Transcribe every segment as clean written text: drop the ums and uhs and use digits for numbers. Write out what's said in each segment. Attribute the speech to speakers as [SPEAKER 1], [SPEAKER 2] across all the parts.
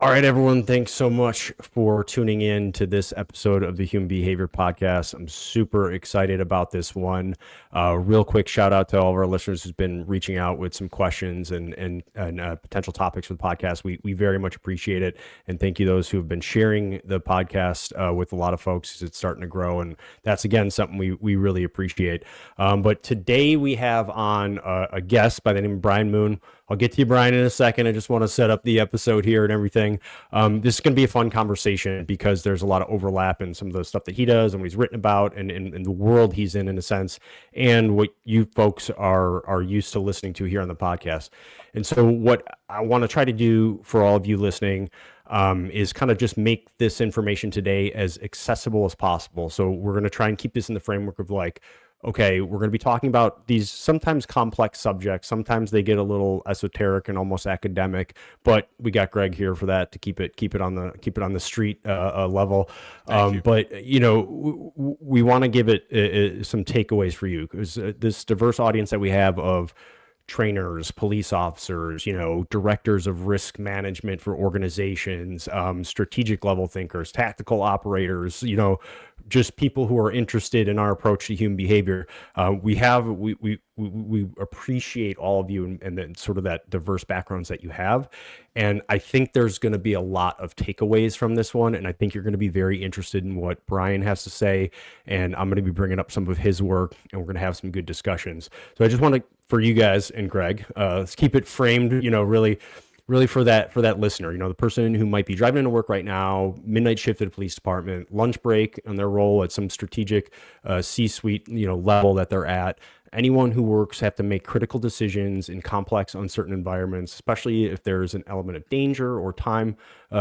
[SPEAKER 1] All right, everyone. Thanks so much for tuning in to this episode of the Human Behavior Podcast. I'm super excited about this one. Real quick shout out to all of our listeners who's been reaching out with some questions and potential topics for the podcast. We very much appreciate it, and thank you those who have been sharing the podcast with a lot of folks as it's starting to grow. And that's again something we really appreciate. But today we have on a guest by the name of Brian Moon. I'll get to you, Brian, in a second. I just want to set up the episode here and everything. This is going to be a fun conversation because there's a lot of overlap in some of the stuff that he does and what he's written about and the world he's in a sense, and what you folks are used to listening to here on the podcast. And so what I want to try to do for all of you listening is kind of just make this information today as accessible as possible. So we're going to try and keep this in the framework of like, okay, we're going to be talking about these sometimes complex subjects. Sometimes they get a little esoteric and almost academic, but we got Greg here for that to keep it on the street level. But you know, we want to give it some takeaways for you because this diverse audience that we have of trainers, police officers, you know, directors of risk management for organizations, strategic level thinkers, tactical operators, you know, just people who are interested in our approach to human behavior. We appreciate all of you and then sort of that diverse backgrounds that you have. And I think there's going to be a lot of takeaways from this one. And I think you're going to be very interested in what Brian has to say. And I'm going to be bringing up some of his work and we're going to have some good discussions. So I just want to, for you guys and Greg, let's keep it framed, you know, really for that listener, you know, the person who might be driving into work right now, midnight shift at a police department, lunch break on their role at some strategic C-suite, you know, level that they're at. Anyone who works have to make critical decisions in complex, uncertain environments, especially if there's an element of danger or time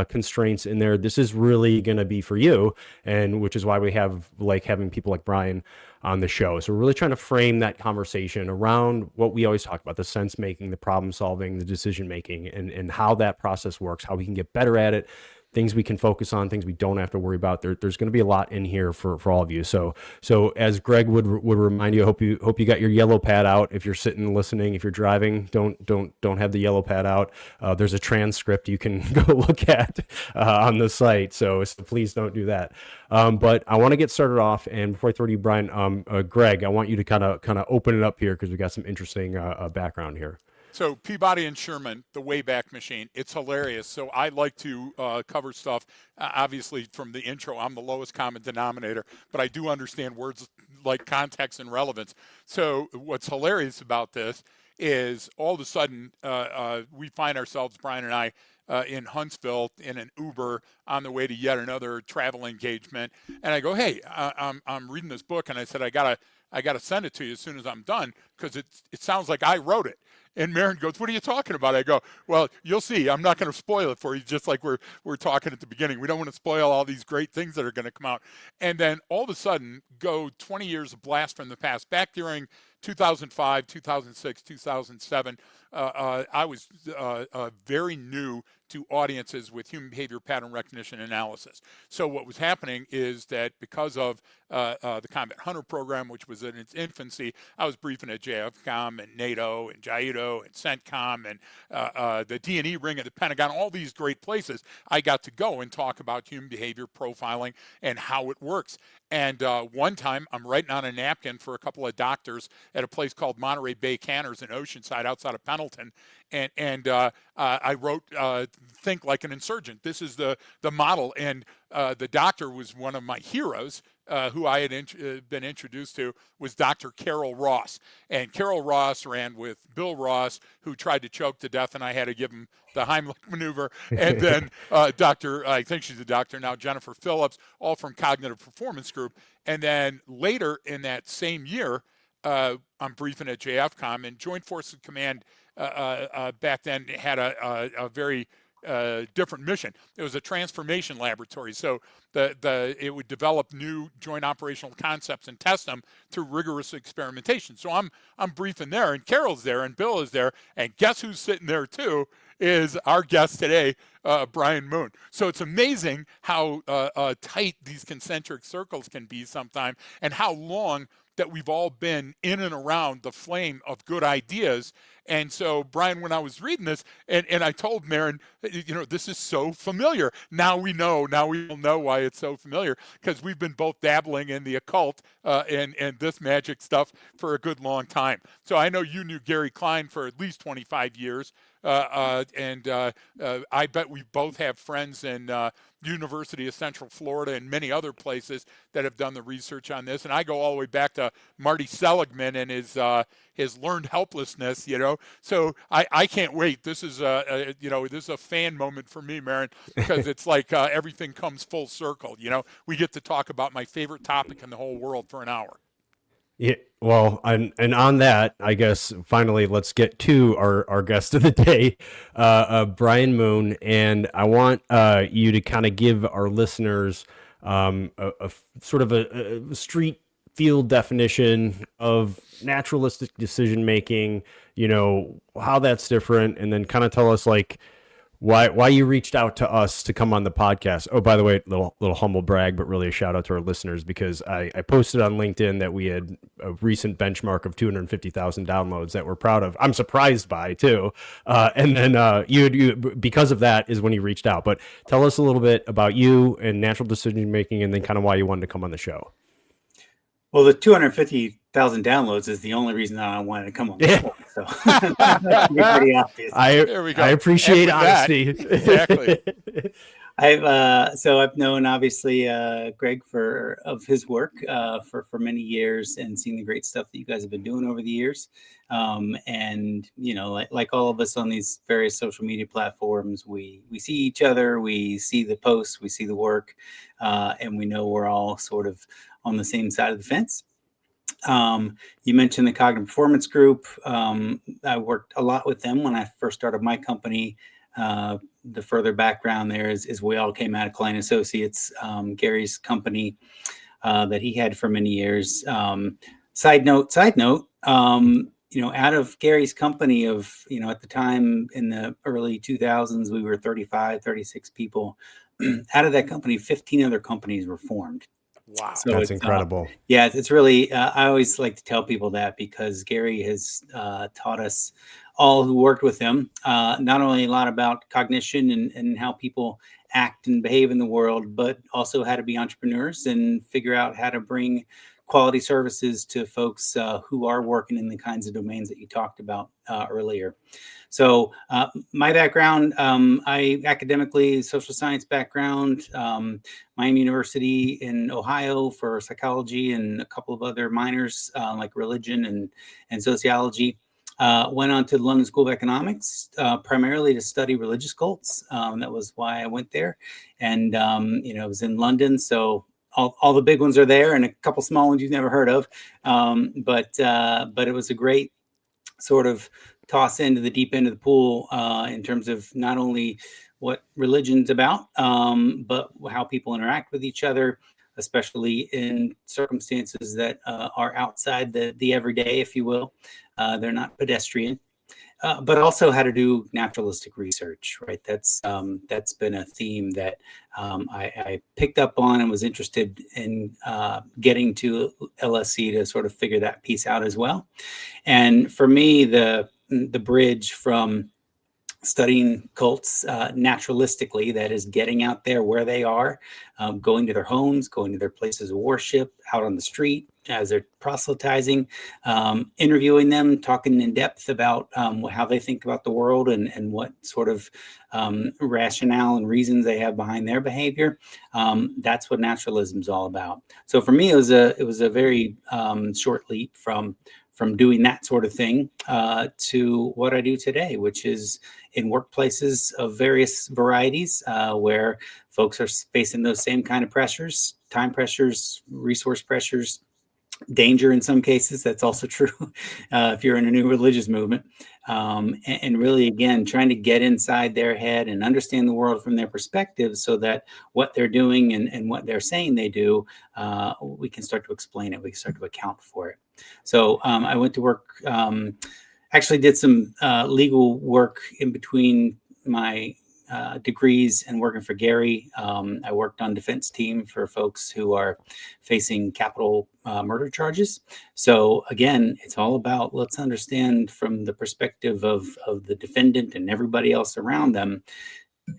[SPEAKER 1] constraints in there. This is really going to be for you, and which is why we have like having people like Brian on the show. So we're really trying to frame that conversation around what we always talk about, the sense making, the problem solving, the decision making, and how that process works, how we can get better at it, things we can focus on, things we don't have to worry about. There's going to be a lot in here for all of you. So as Greg would remind you, I hope you got your yellow pad out. If you're sitting and listening, if you're driving, don't have the yellow pad out. There's a transcript you can go look at on the site. So please don't do that. But I want to get started off, and before I throw to you, Brian, Greg, I want you to kind of open it up here because we got some interesting background here.
[SPEAKER 2] So Peabody and Sherman, the Wayback Machine, it's hilarious. So I like to cover stuff, obviously from the intro, I'm the lowest common denominator, but I do understand words like context and relevance. So what's hilarious about this is all of a sudden we find ourselves, Brian and I, in Huntsville in an Uber on the way to yet another travel engagement. And I go, hey, I'm reading this book, and I said, I gotta send it to you as soon as I'm done because it sounds like I wrote it. And Marin goes, what are you talking about? I go, well, you'll see. I'm not going to spoil it for you, just like we're talking at the beginning. We don't want to spoil all these great things that are going to come out. And then all of a sudden, go 20 years of blast from the past. Back during 2005, 2006, 2007, I was very new to audiences with human behavior pattern recognition analysis. So what was happening is that because of the Combat Hunter program, which was in its infancy, I was briefing at JFCOM and NATO and JIDO and CENTCOM and the D&E ring at the Pentagon, all these great places. I got to go and talk about human behavior profiling and how it works. And one time I'm writing on a napkin for a couple of doctors at a place called Monterey Bay Canners in Oceanside outside of Pendleton. And I wrote, think like an insurgent. This is the model. And the doctor was one of my heroes. Who I had been introduced to was Dr. Carol Ross. And Carol Ross ran with Bill Ross, who tried to choke to death, and I had to give him the Heimlich maneuver. And then I think she's a doctor now, Jennifer Phillips, all from Cognitive Performance Group. And then later in that same year, I'm briefing at JFCOM, and Joint Forces Command back then had a very different mission. It was a transformation laboratory. So it would develop new joint operational concepts and test them through rigorous experimentation. So I'm briefing there, and Carol's there, and Bill is there, and guess who's sitting there too is our guest today, Brian Moon. So it's amazing how tight these concentric circles can be sometimes, and how long that we've all been in and around the flame of good ideas. And so, Brian, when I was reading this, and I told Marin, this is so familiar. Now we will know why it's so familiar, because we've been both dabbling in the occult and this magic stuff for a good long time. So I know you knew Gary Klein for at least 25 years. And I bet we both have friends in University of Central Florida and many other places that have done the research on this. And I go all the way back to Marty Seligman and his learned helplessness, So I can't wait. This is this is a fan moment for me, Marin, because it's like everything comes full circle. We get to talk about my favorite topic in the whole world for an hour.
[SPEAKER 1] Yeah, well, and on that, I guess finally let's get to our guest of the day, Brian Moon, and I want you to kind of give our listeners a sort of a street field definition of naturalistic decision making. How that's different, and then kind of tell us like why you reached out to us to come on the podcast. Oh, by the way, little humble brag, but really a shout out to our listeners, because I posted on LinkedIn that we had a recent benchmark of 250,000 downloads that we're proud of. I'm surprised by too. And then you because of that is when you reached out. But tell us a little bit about you and natural decision making, and then kind of why you wanted to come on the show.
[SPEAKER 3] Well, the 250,000 downloads is the only reison that I wanted to come on the show. So that's pretty obvious.
[SPEAKER 2] There we go.
[SPEAKER 1] I appreciate honesty.
[SPEAKER 2] Exactly.
[SPEAKER 3] I've known obviously Greg of his work for many years, and seen the great stuff that you guys have been doing over the years. And like all of us on these various social media platforms, we see each other, we see the posts, we see the work, and we know we're all sort of on the same side of the fence. You mentioned the Cognitive Performance Group. I worked a lot with them when I first started my company. The further background there is we all came out of Klein Associates, Gary's company that he had for many years. Side note, out of Gary's company of, at the time in the early 2000s, we were 35, 36 people. Out of that company, 15 other companies were formed.
[SPEAKER 2] Wow.
[SPEAKER 3] So
[SPEAKER 1] that's incredible.
[SPEAKER 3] It's really, I always like to tell people that, because Gary has taught us all who worked with him, not only a lot about cognition and how people act and behave in the world, but also how to be entrepreneurs and figure out how to bring quality services to folks who are working in the kinds of domains that you talked about earlier. So my background, I academically, social science background, Miami University in Ohio for psychology and a couple of other minors like religion and sociology. Went on to the London School of Economics, primarily to study religious cults. That was why I went there. And, it was in London. So all the big ones are there, and a couple small ones you've never heard of. But it was a great sort of toss into the deep end of the pool in terms of not only what religion's about, but how people interact with each other, especially in circumstances that are outside the everyday, if you will. They're not pedestrian, but also how to do naturalistic research, right? That's been a theme that I picked up on and was interested in getting to LSC to sort of figure that piece out as well. And for me, the bridge from studying cults naturalistically, that is getting out there where they are, going to their homes, going to their places of worship, out on the street as they're proselytizing, interviewing them, talking in depth about how they think about the world and what sort of rationale and reasons they have behind their behavior. That's what naturalism is all about. So for me, it was a very short leap from doing that sort of thing to what I do today, which is in workplaces of various varieties where folks are facing those same kind of pressures, time pressures, resource pressures, danger in some cases. That's also true if you're in a new religious movement. And really, again, trying to get inside their head and understand the world from their perspective so that what they're doing and what they're saying they do, we can start to explain it. We can start to account for it. So I went to work, actually did some legal work in between my degrees and working for Gary. I worked on defense team for folks who are facing capital murder charges. So again, it's all about, let's understand from the perspective of the defendant and everybody else around them,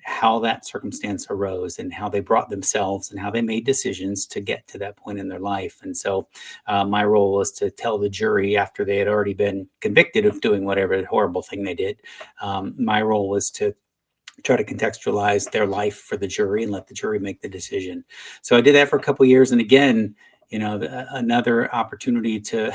[SPEAKER 3] how that circumstance arose and how they brought themselves and how they made decisions to get to that point in their life. And so my role was to tell the jury, after they had already been convicted of doing whatever horrible thing they did, my role was to try to contextualize their life for the jury and let the jury make the decision. So I did that for a couple of years. And again, another opportunity to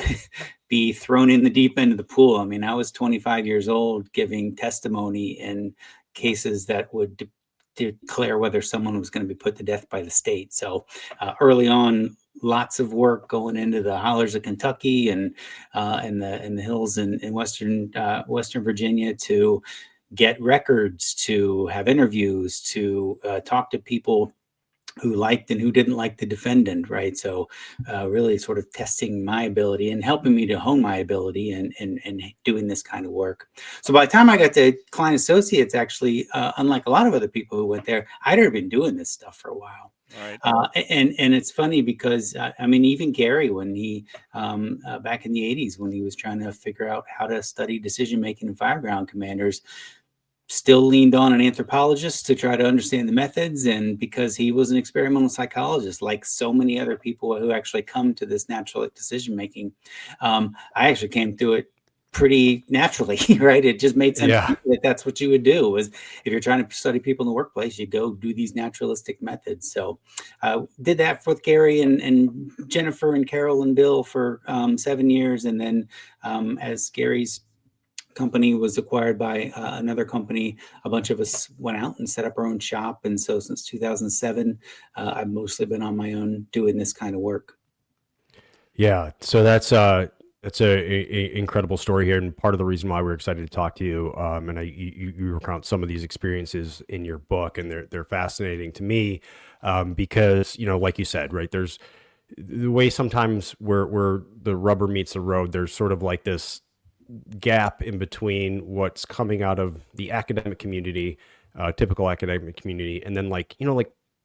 [SPEAKER 3] be thrown in the deep end of the pool. I mean, I was 25 years old giving testimony in cases that would declare whether someone was going to be put to death by the state. So early on, lots of work going into the hollers of Kentucky and in the hills in Western Virginia to get records, to have interviews, to talk to people who liked and who didn't like the defendant, right? So really sort of testing my ability and helping me to hone my ability and doing this kind of work. So by the time I got to Client Associates, actually, unlike a lot of other people who went there, I'd already been doing this stuff for a while.
[SPEAKER 2] Right.
[SPEAKER 3] And it's funny because, I mean, even Gary, when he, back in the 80s, when he was trying to figure out how to study decision-making in fireground commanders, still leaned on an anthropologist to try to understand the methods. And because he was an experimental psychologist, like so many other people who actually come to this naturalistic decision-making, I actually came through it pretty naturally, right? It just made sense to me that that's what you would do. Was if you're trying to study people in the workplace, you go do these naturalistic methods. So did that with Gary and Jennifer and Carol and Bill for 7 years. And then as Gary's company was acquired by another company, a bunch of us went out and set up our own shop. And so since 2007, I've mostly been on my own doing this kind of work.
[SPEAKER 1] Yeah. So that's a incredible story here, and part of the reason why we're excited to talk to you. And you recount some of these experiences in your book, and they're fascinating to me because like you said, right? There's the way sometimes where the rubber meets the road. There's sort of like this gap in between what's coming out of the academic community, typical academic community, and then like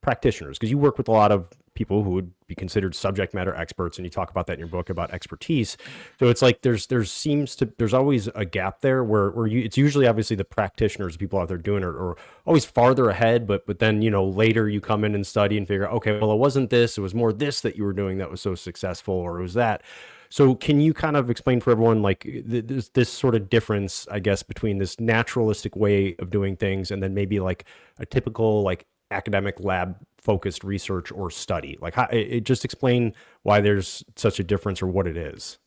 [SPEAKER 1] practitioners, because you work with a lot of people who would be considered subject matter experts, and you talk about that in your book about expertise. So it's like there's always a gap there where it's usually obviously the practitioners, people out there doing it, are always farther ahead, but then later you come in and study and figure, okay, well, it wasn't this, it was more this that you were doing that was so successful, or it was that. So can you kind of explain for everyone like this sort of difference, I guess, between this naturalistic way of doing things and then maybe like a typical like academic lab focused research or study? Like just explain why there's such a difference or what it is.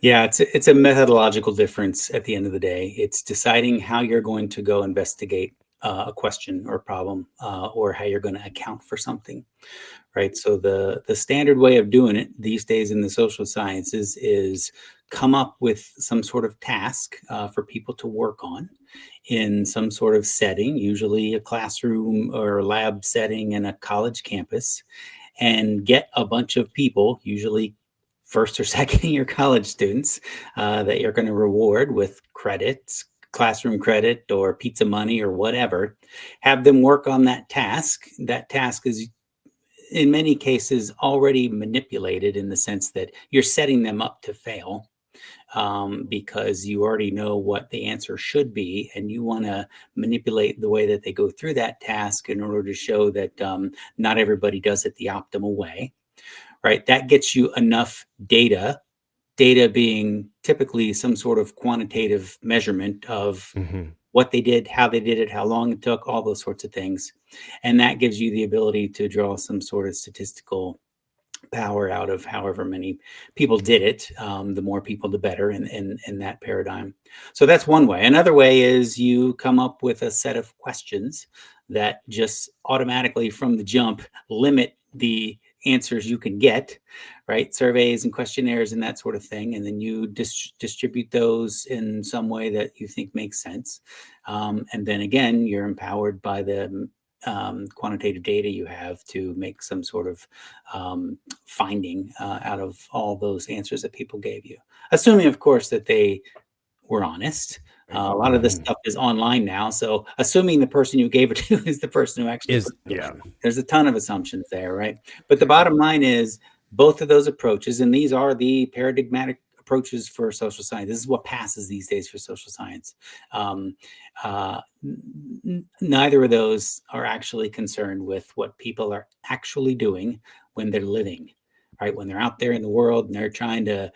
[SPEAKER 3] Yeah, it's a methodological difference at the end of the day. It's deciding how you're going to go investigate a question or problem, or how you're going to account for something. Right. So the standard way of doing it these days in the social sciences is come up with some sort of task for people to work on in some sort of setting, usually a classroom or lab setting in a college campus, and get a bunch of people, usually first or second year college students, that you're going to reward with credits, classroom credit or pizza money or whatever. Have them work on that task. That task is in many cases already manipulated in the sense that you're setting them up to fail, because you already know what the answer should be, and you want to manipulate the way that they go through that task in order to show that not everybody does it the optimal way, right? That gets you enough data being typically some sort of quantitative measurement of what they did, how they did it, how long it took, all those sorts of things. And that gives you the ability to draw some sort of statistical power out of however many people did it. The more people, the better in that paradigm. So that's one way. Another way is you come up with a set of questions that just automatically from the jump limit the answers you can get, right? Surveys and questionnaires and that sort of thing. And then you distribute those in some way that you think makes sense. And then again, you're empowered by the quantitative data you have to make some sort of finding out of all those answers that people gave you. Assuming, of course, that they we're honest. A lot of this stuff is online now. So assuming the person you gave it to is the person who actually
[SPEAKER 1] Is yeah.
[SPEAKER 3] there's a ton of assumptions there, right? But the bottom line is both of those approaches, and these are the paradigmatic approaches for social science. This is what passes these days for social science. Neither of those are actually concerned with what people are actually doing when they're living, right? When they're out there in the world and they're trying to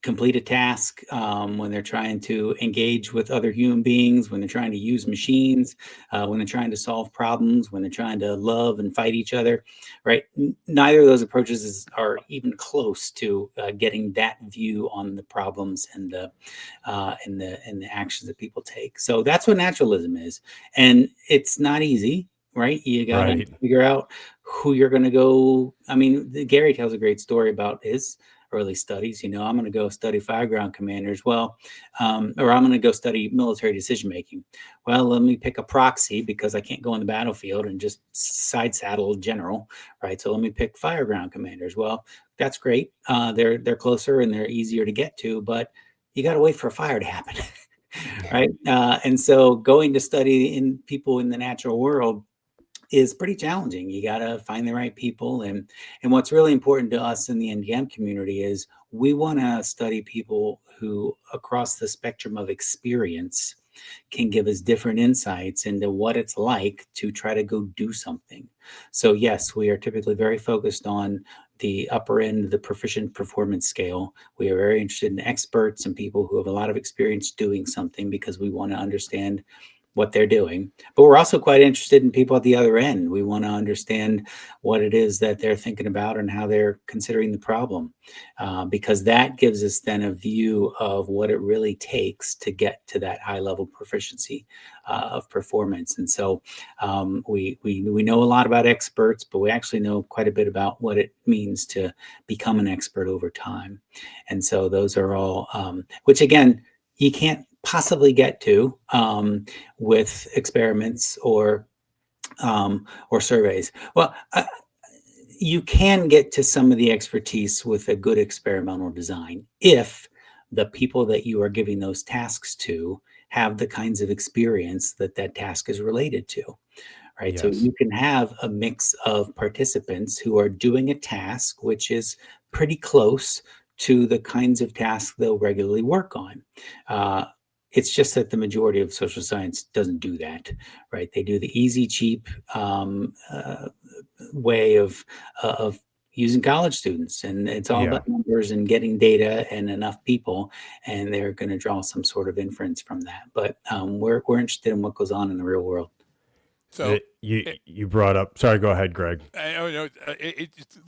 [SPEAKER 3] complete a task, when they're trying to engage with other human beings, when they're trying to use machines, when they're trying to solve problems, when they're trying to love and fight each other, right? Neither of those approaches are even close to getting that view on the problems and the actions that people take. So that's what naturalism is, and it's not easy, right? You got to figure out who you're going to go. I mean, Gary tells a great story about his early studies. I'm going to go study fireground commanders. Well, or I'm going to go study military decision making. Well, let me pick a proxy because I can't go on the battlefield and just side saddle a general, right? So let me pick fireground commanders. Well, that's great. They're closer and they're easier to get to, but you got to wait for a fire to happen, right? And so going to study in people in the natural world is pretty challenging. You got to find the right people. And what's really important to us in the NDM community is we want to study people who across the spectrum of experience can give us different insights into what it's like to try to go do something. So yes, we are typically very focused on the upper end of the proficient performance scale. We are very interested in experts and people who have a lot of experience doing something because we want to understand what they're doing. But we're also quite interested in people at the other end. We want to understand what it is that they're thinking about and how they're considering the problem, because that gives us then a view of what it really takes to get to that high level proficiency of performance. And so we know a lot about experts, but we actually know quite a bit about what it means to become an expert over time. And so those are all, which again, you can't possibly get to with experiments or surveys. Well, you can get to some of the expertise with a good experimental design if the people that you are giving those tasks to have the kinds of experience that that task is related to, right?
[SPEAKER 1] Yes.
[SPEAKER 3] So you can have a mix of participants who are doing a task which is pretty close to the kinds of tasks they'll regularly work on. It's just that the majority of social science doesn't do that, right? They do the easy, cheap way of using college students, and it's all about numbers and getting data and enough people, and they're going to draw some sort of inference from that. But we're interested in what goes on in the real world.
[SPEAKER 2] So
[SPEAKER 1] you brought up. Sorry, go ahead, Greg.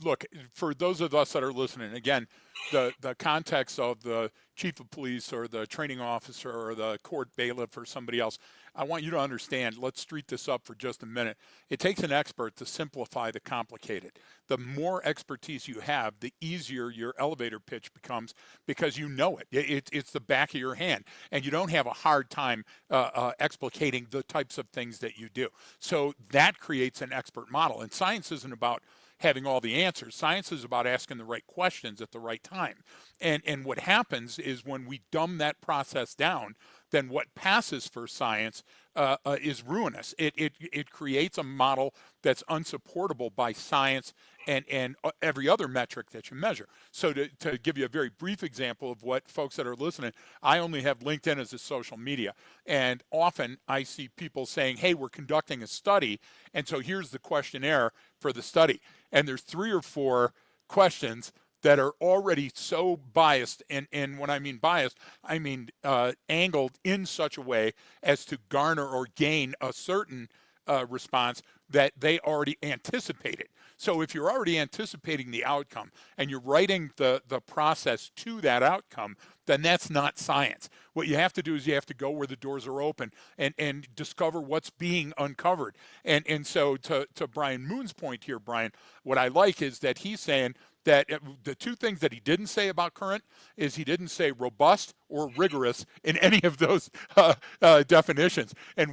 [SPEAKER 2] Look, for those of us that are listening, again, the context of the chief of police or the training officer or the court bailiff or somebody else, I want you to understand, let's street this up for just a minute. It takes an expert to simplify the complicated. The more expertise you have, the easier your elevator pitch becomes because you know it. It's the back of your hand, and you don't have a hard time explicating the types of things that you do. So that creates an expert model. And science isn't about having all the answers. Science is about asking the right questions at the right time. And what happens is when we dumb that process down, then what passes for science is ruinous. It creates a model that's unsupportable by science and every other metric that you measure. So to give you a very brief example of what folks that are listening, I only have LinkedIn as a social media. And often I see people saying, hey, we're conducting a study, and so here's the questionnaire for the study. And there's 3 or 4 questions that are already so biased, and when I mean biased, I mean angled in such a way as to garner or gain a certain response that they already anticipated. So if you're already anticipating the outcome and you're writing the process to that outcome, then that's not science. What you have to do is you have to go where the doors are open and discover what's being uncovered. And so to Brian Moon's point here, Brian, what I like is that he's saying that the two things that he didn't say about current is he didn't say robust or rigorous in any of those definitions. And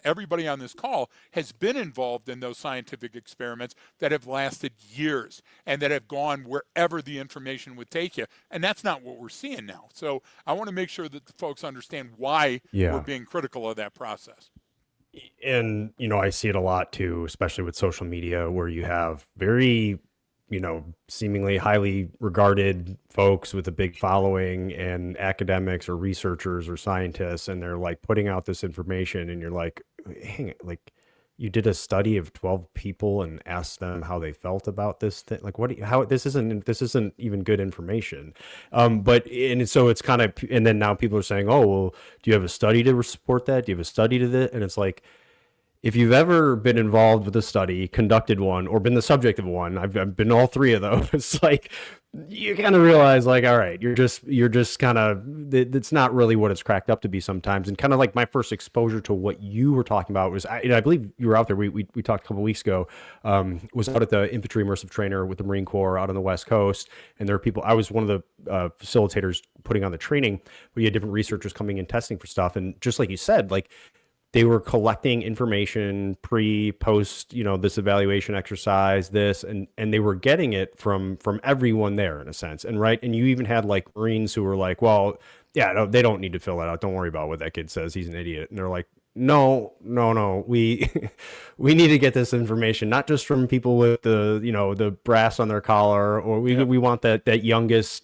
[SPEAKER 2] everybody on this call has been involved in those scientific experiments that have lasted years and that have gone wherever the information would take you. And that's not what we're seeing now. So I want to make sure that the folks understand why we're being critical of that process.
[SPEAKER 1] And, I see it a lot too, especially with social media, where you have very, seemingly highly regarded folks with a big following and academics or researchers or scientists, and they're like putting out this information, and you're like, hang it, like, you did a study of 12 people and asked them how they felt about this thing. Like, this isn't even good information. So it's kind of, and then now people are saying, oh, well, do you have a study to support that? Do you have a study to this? And it's like, if you've ever been involved with a study, conducted one, or been the subject of one, I've been all three of those. It's like, you kind of realize, like, all right, you're just kind of, it's not really what it's cracked up to be sometimes. And kind of like my first exposure to what you were talking about was, I believe you were out there. We talked a couple of weeks ago. Was out at the infantry immersive trainer with the Marine Corps out on the West Coast, and there are people. I was one of the facilitators putting on the training. We had different researchers coming and testing for stuff, and just like you said, like, they were collecting information post, this evaluation exercise, and they were getting it from everyone there in a sense. And right. And you even had like Marines who were like, well, yeah, no, they don't need to fill that out. Don't worry about what that kid says. He's an idiot. And they're like, no, we need to get this information, not just from people with the brass on their collar, or we want that youngest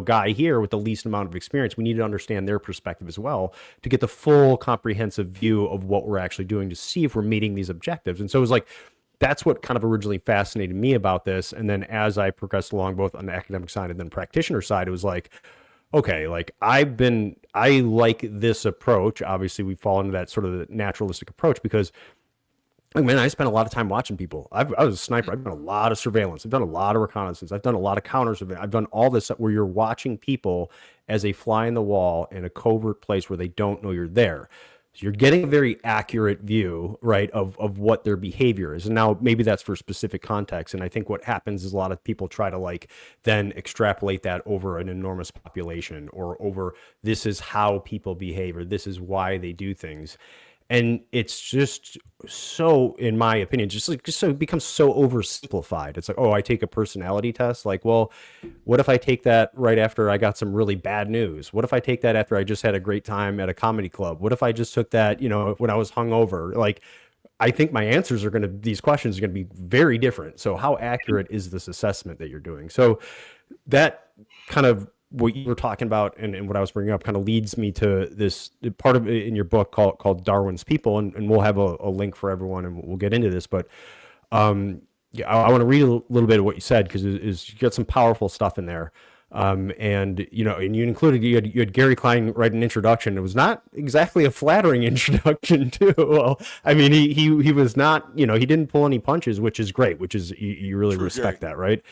[SPEAKER 1] guy here with the least amount of experience. We need to understand their perspective as well to get the full comprehensive view of what we're actually doing to see if we're meeting these objectives. And so it was like, that's what kind of originally fascinated me about this. And then as I progressed along, both on the academic side and then practitioner side, it was like, okay, like I like this approach. Obviously we fall into that sort of the naturalistic approach because I spent a lot of time watching people. I was a sniper. I've done a lot of surveillance. I've done a lot of reconnaissance. I've done a lot of counter surveillance. I've done all this where you're watching people as a fly in the wall in a covert place where they don't know you're there. So you're getting a very accurate view, right, of what their behavior is. And now maybe that's for specific context. And I think what happens is a lot of people try to like then extrapolate that over an enormous population or over this is how people behave or this is why they do things. And it's just so, in my opinion, it becomes so oversimplified. It's like, oh, I take a personality test. Like, well, what if I take that right after I got some really bad news? What if I take that after I just had a great time at a comedy club? What if I just took that, when I was hungover? Like, I think my answers these questions are going to be very different. So how accurate is this assessment that you're doing? So that kind of what you were talking about and what I was bringing up kind of leads me to this part of it in your book called Darwin's People. And we'll have a link for everyone and we'll get into this. But I want to read a little bit of what you said because you got some powerful stuff in there. And you included, you had Gary Klein write an introduction. It was not exactly a flattering introduction too. Well, I mean, he was not, he didn't pull any punches, which is great, which is, you really respect that, right?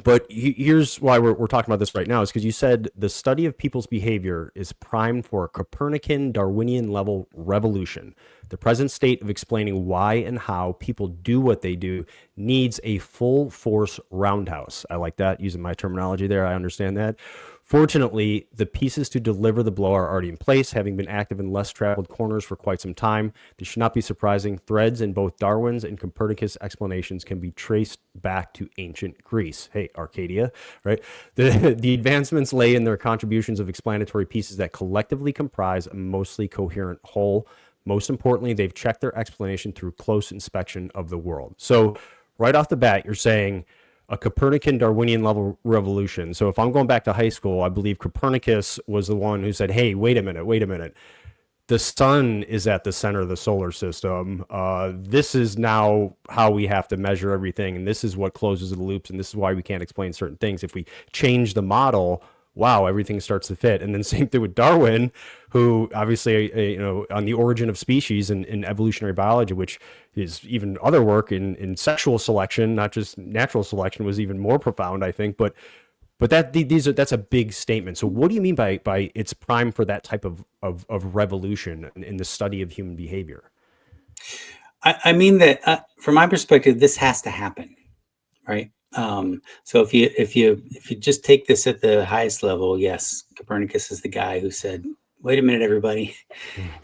[SPEAKER 1] But here's why we're talking about this right now is because you said the study of people's behavior is primed for a Copernican Darwinian level revolution. The present state of explaining why and how people do what they do needs a full force roundhouse. I like that, using my terminology there. I understand that. Fortunately, the pieces to deliver the blow are already in place, having been active in less traveled corners for quite some time. This should not be surprising. Threads in both Darwin's and Copernicus' explanations can be traced back to ancient Greece. Hey, Arcadia, right? The advancements lay in their contributions of explanatory pieces that collectively comprise a mostly coherent whole. Most importantly, they've checked their explanation through close inspection of the world. So right off the bat, you're saying a Copernican Darwinian level revolution. So if I'm going back to high school, I believe Copernicus was the one who said, hey, wait a minute. The sun is at the center of the solar system. This is now how we have to measure everything. And this is what closes the loops. And this is why we can't explain certain things. If we change the model, wow, everything starts to fit. And then same thing with Darwin, who obviously, on the origin of species and in evolutionary biology, which is even other work in sexual selection, not just natural selection, was even more profound, I think. But that's a big statement. So what do you mean by it's prime for that type of revolution in the study of human behavior?
[SPEAKER 3] I mean that from my perspective, this has to happen, right? So if you just take this at the highest level, yes, Copernicus is the guy who said, "Wait a minute, everybody."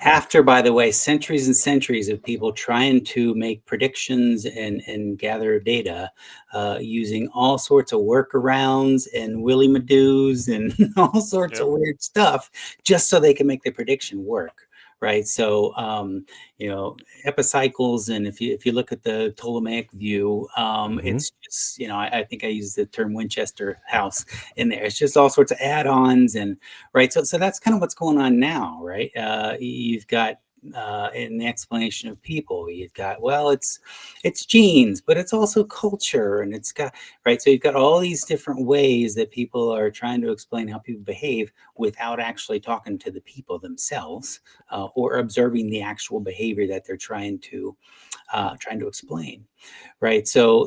[SPEAKER 3] After, by the way, centuries and centuries of people trying to make predictions and gather data using all sorts of workarounds and willy madoos and all sorts
[SPEAKER 2] Yep.
[SPEAKER 3] of weird stuff just so they can make the prediction work. Right. So, epicycles. And if you look at the Ptolemaic view,
[SPEAKER 1] Mhm.
[SPEAKER 3] it's just, I think I use the term Winchester house in there. It's just all sorts of add-ons and right. So that's kind of what's going on now, right? You've got in the explanation of people, you've got, well, it's genes, but it's also culture, and it's got right. So you've got all these different ways that people are trying to explain how people behave without actually talking to the people themselves or observing the actual behavior that they're trying to explain, right? So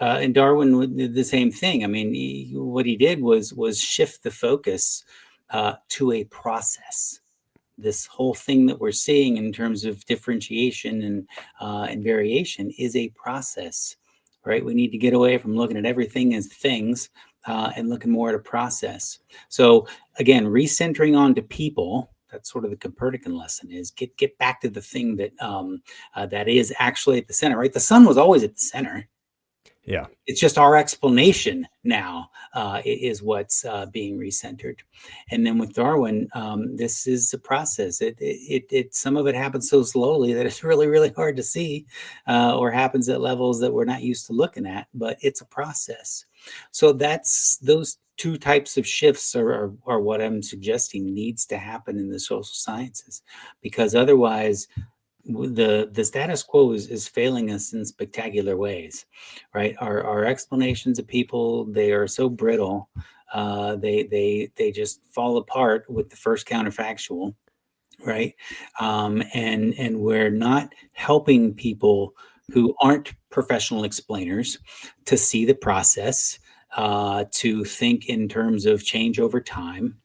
[SPEAKER 3] and Darwin did the same thing. I mean, what he did was shift the focus to a process. This whole thing that we're seeing in terms of differentiation and variation is a process, right? We need to get away from looking at everything as things and looking more at a process. So again, recentering onto people. That's sort of the Copernican lesson: is get back to the thing that is actually at the center, right? The sun was always at the center.
[SPEAKER 1] Yeah.
[SPEAKER 3] It's just our explanation now is what's being recentered. And then with Darwin, this is a process. It some of it happens so slowly that it's really, really hard to see, or happens at levels that we're not used to looking at, but it's a process. So that's those two types of shifts are what I'm suggesting needs to happen in the social sciences, because otherwise the status quo is failing us in spectacular ways, right? Our explanations of people, they are so brittle, they just fall apart with the first counterfactual, right? And we're not helping people who aren't professional explainers to see the process, to think in terms of change over time,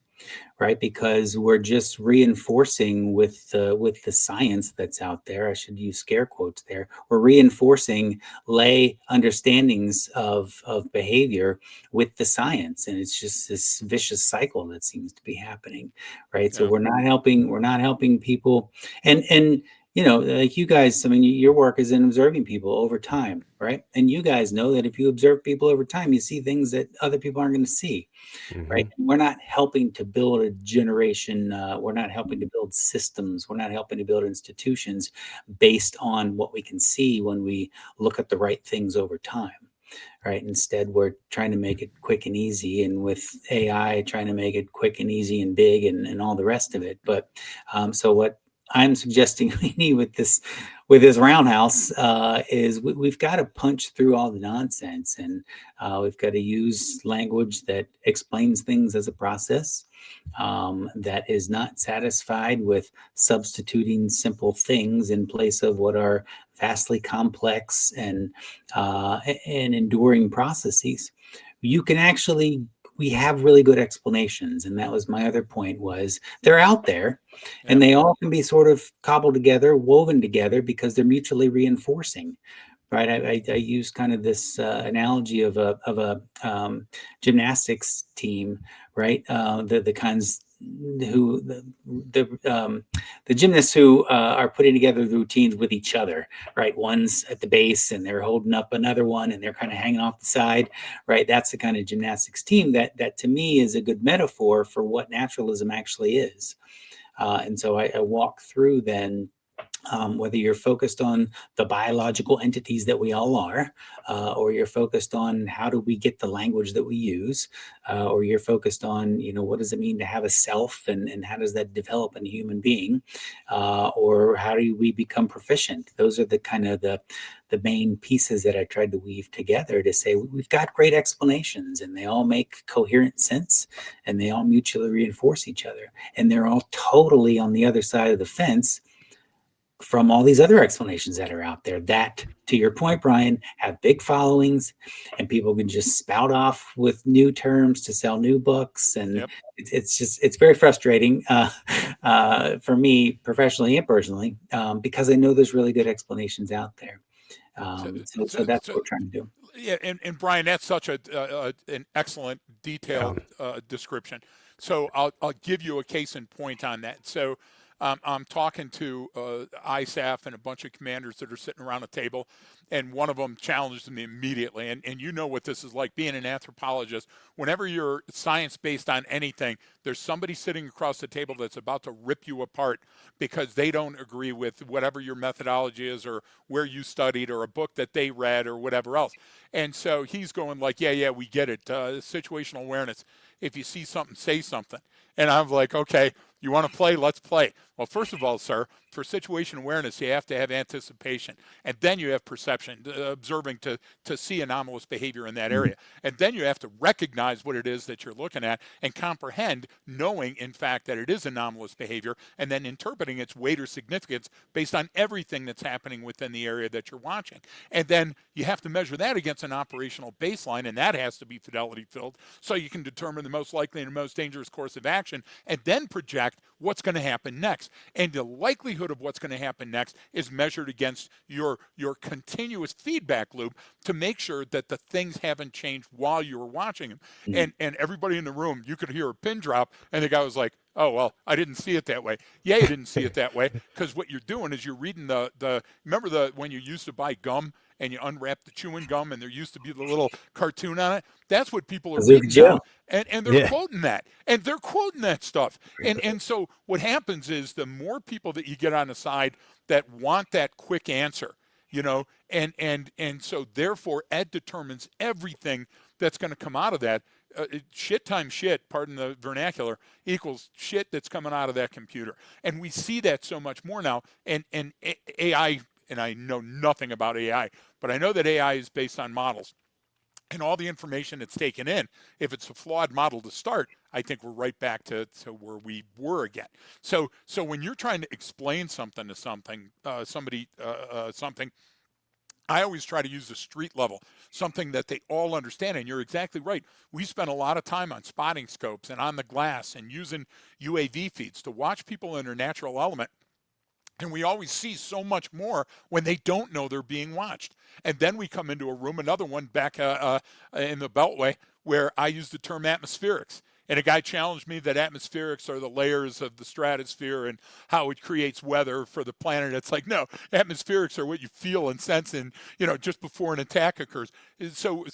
[SPEAKER 3] right? Because we're just reinforcing with the science that's out there. I should use scare quotes there. We're reinforcing lay understandings of behavior with the science, and it's just this vicious cycle that seems to be happening, right? So
[SPEAKER 2] Yeah.
[SPEAKER 3] we're not helping people, and like you guys. I mean, your work is in observing people over time, right? And you guys know that if you observe people over time, you see things that other people aren't going to see, right?
[SPEAKER 1] Mhm.
[SPEAKER 3] We're not helping to build a generation. We're not helping to build systems. We're not helping to build institutions based on what we can see when we look at the right things over time, right? Instead, we're trying to make it quick and easy, and with AI, trying to make it quick and easy and big and all the rest of it. But so what I'm suggesting we need with this roundhouse is we've got to punch through all the nonsense, and we've got to use language that explains things as a process, that is not satisfied with substituting simple things in place of what are vastly complex and enduring processes. You can actually We have really good explanations, and that was my other point, was they're out there, and
[SPEAKER 2] Yep.
[SPEAKER 3] they all can be sort of cobbled together, woven together, because they're mutually reinforcing, right? I use kind of this analogy of a gymnastics team, right? The kinds who the gymnasts who are putting together the routines with each other, right? One's at the base and they're holding up another one and they're kind of hanging off the side, right? That's the kind of gymnastics team that to me is a good metaphor for what naturalism actually is. And so I walk through then, whether you're focused on the biological entities that we all are, or you're focused on how do we get the language that we use, or you're focused on, what does it mean to have a self, and how does that develop in a human being, or how do we become proficient? Those are the kind of the main pieces that I tried to weave together to say we've got great explanations, and they all make coherent sense, and they all mutually reinforce each other, and they're all totally on the other side of the fence from all these other explanations that are out there that, to your point, Brian, have big followings, and people can just spout off with new terms to sell new books. And
[SPEAKER 2] Yep.
[SPEAKER 3] it's very frustrating for me professionally and personally, because I know there's really good explanations out there.
[SPEAKER 2] So,
[SPEAKER 3] So that's what we're trying to do.
[SPEAKER 2] yeah, and Brian, that's such an excellent
[SPEAKER 1] Yeah.
[SPEAKER 2] detailed description. So I'll give you a case in point on that. So I'm talking to ISAF and a bunch of commanders that are sitting around a table, and one of them challenged me immediately. And you know what this is like being an anthropologist. Whenever you're science based on anything, there's somebody sitting across the table that's about to rip you apart because they don't agree with whatever your methodology is or where you studied or a book that they read or whatever else. And so he's going like, yeah, we get it. Situational awareness. If you see something, say something. And I'm like, okay, you want to play? Let's play. Well, first of all, sir, for situation awareness, you have to have anticipation. And then you have perception, observing to see anomalous behavior in that area. And then you have to recognize what it is that you're looking at and comprehend, knowing, in fact, that it is anomalous behavior, and then interpreting its weight or significance based on everything that's happening within the area that you're watching. And then you have to measure that against an operational baseline, and that has to be fidelity filled, so you can determine the most likely and most dangerous course of action, and then project what's going to happen next. And the likelihood of what's going to happen next is measured against your continuous feedback loop to make sure that the things haven't changed while you were watching them. And everybody in the room, you could hear a pin drop, and the guy was like, oh, well, I didn't see it that way. Yeah, you didn't see it that way, because what you're doing is you're reading remember when you used to buy gum and you unwrap the chewing gum and there used to be the little cartoon on it? That's what people are reading now. And they're quoting that. And they're quoting that stuff. And so what happens is the more people that you get on the side that want that quick answer, and so therefore Ed determines everything that's going to come out of that. Shit times shit, pardon the vernacular, equals shit that's coming out of that computer. And we see that so much more now. And AI, and I know nothing about AI, but I know that AI is based on models. And all the information it's taken in, if it's a flawed model to start, I think we're right back to where we were again. So when you're trying to explain something to something, something, I always try to use the street level, something that they all understand. And you're exactly right. We spend a lot of time on spotting scopes and on the glass and using UAV feeds to watch people in their natural element. And we always see so much more when they don't know they're being watched. And then we come into a room, another one back in the Beltway, where I use the term atmospherics. And a guy challenged me that atmospherics are the layers of the stratosphere and how it creates weather for the planet. It's like, no, atmospherics are what you feel and sense in, just before an attack occurs. So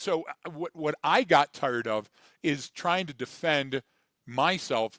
[SPEAKER 2] what I got tired of is trying to defend myself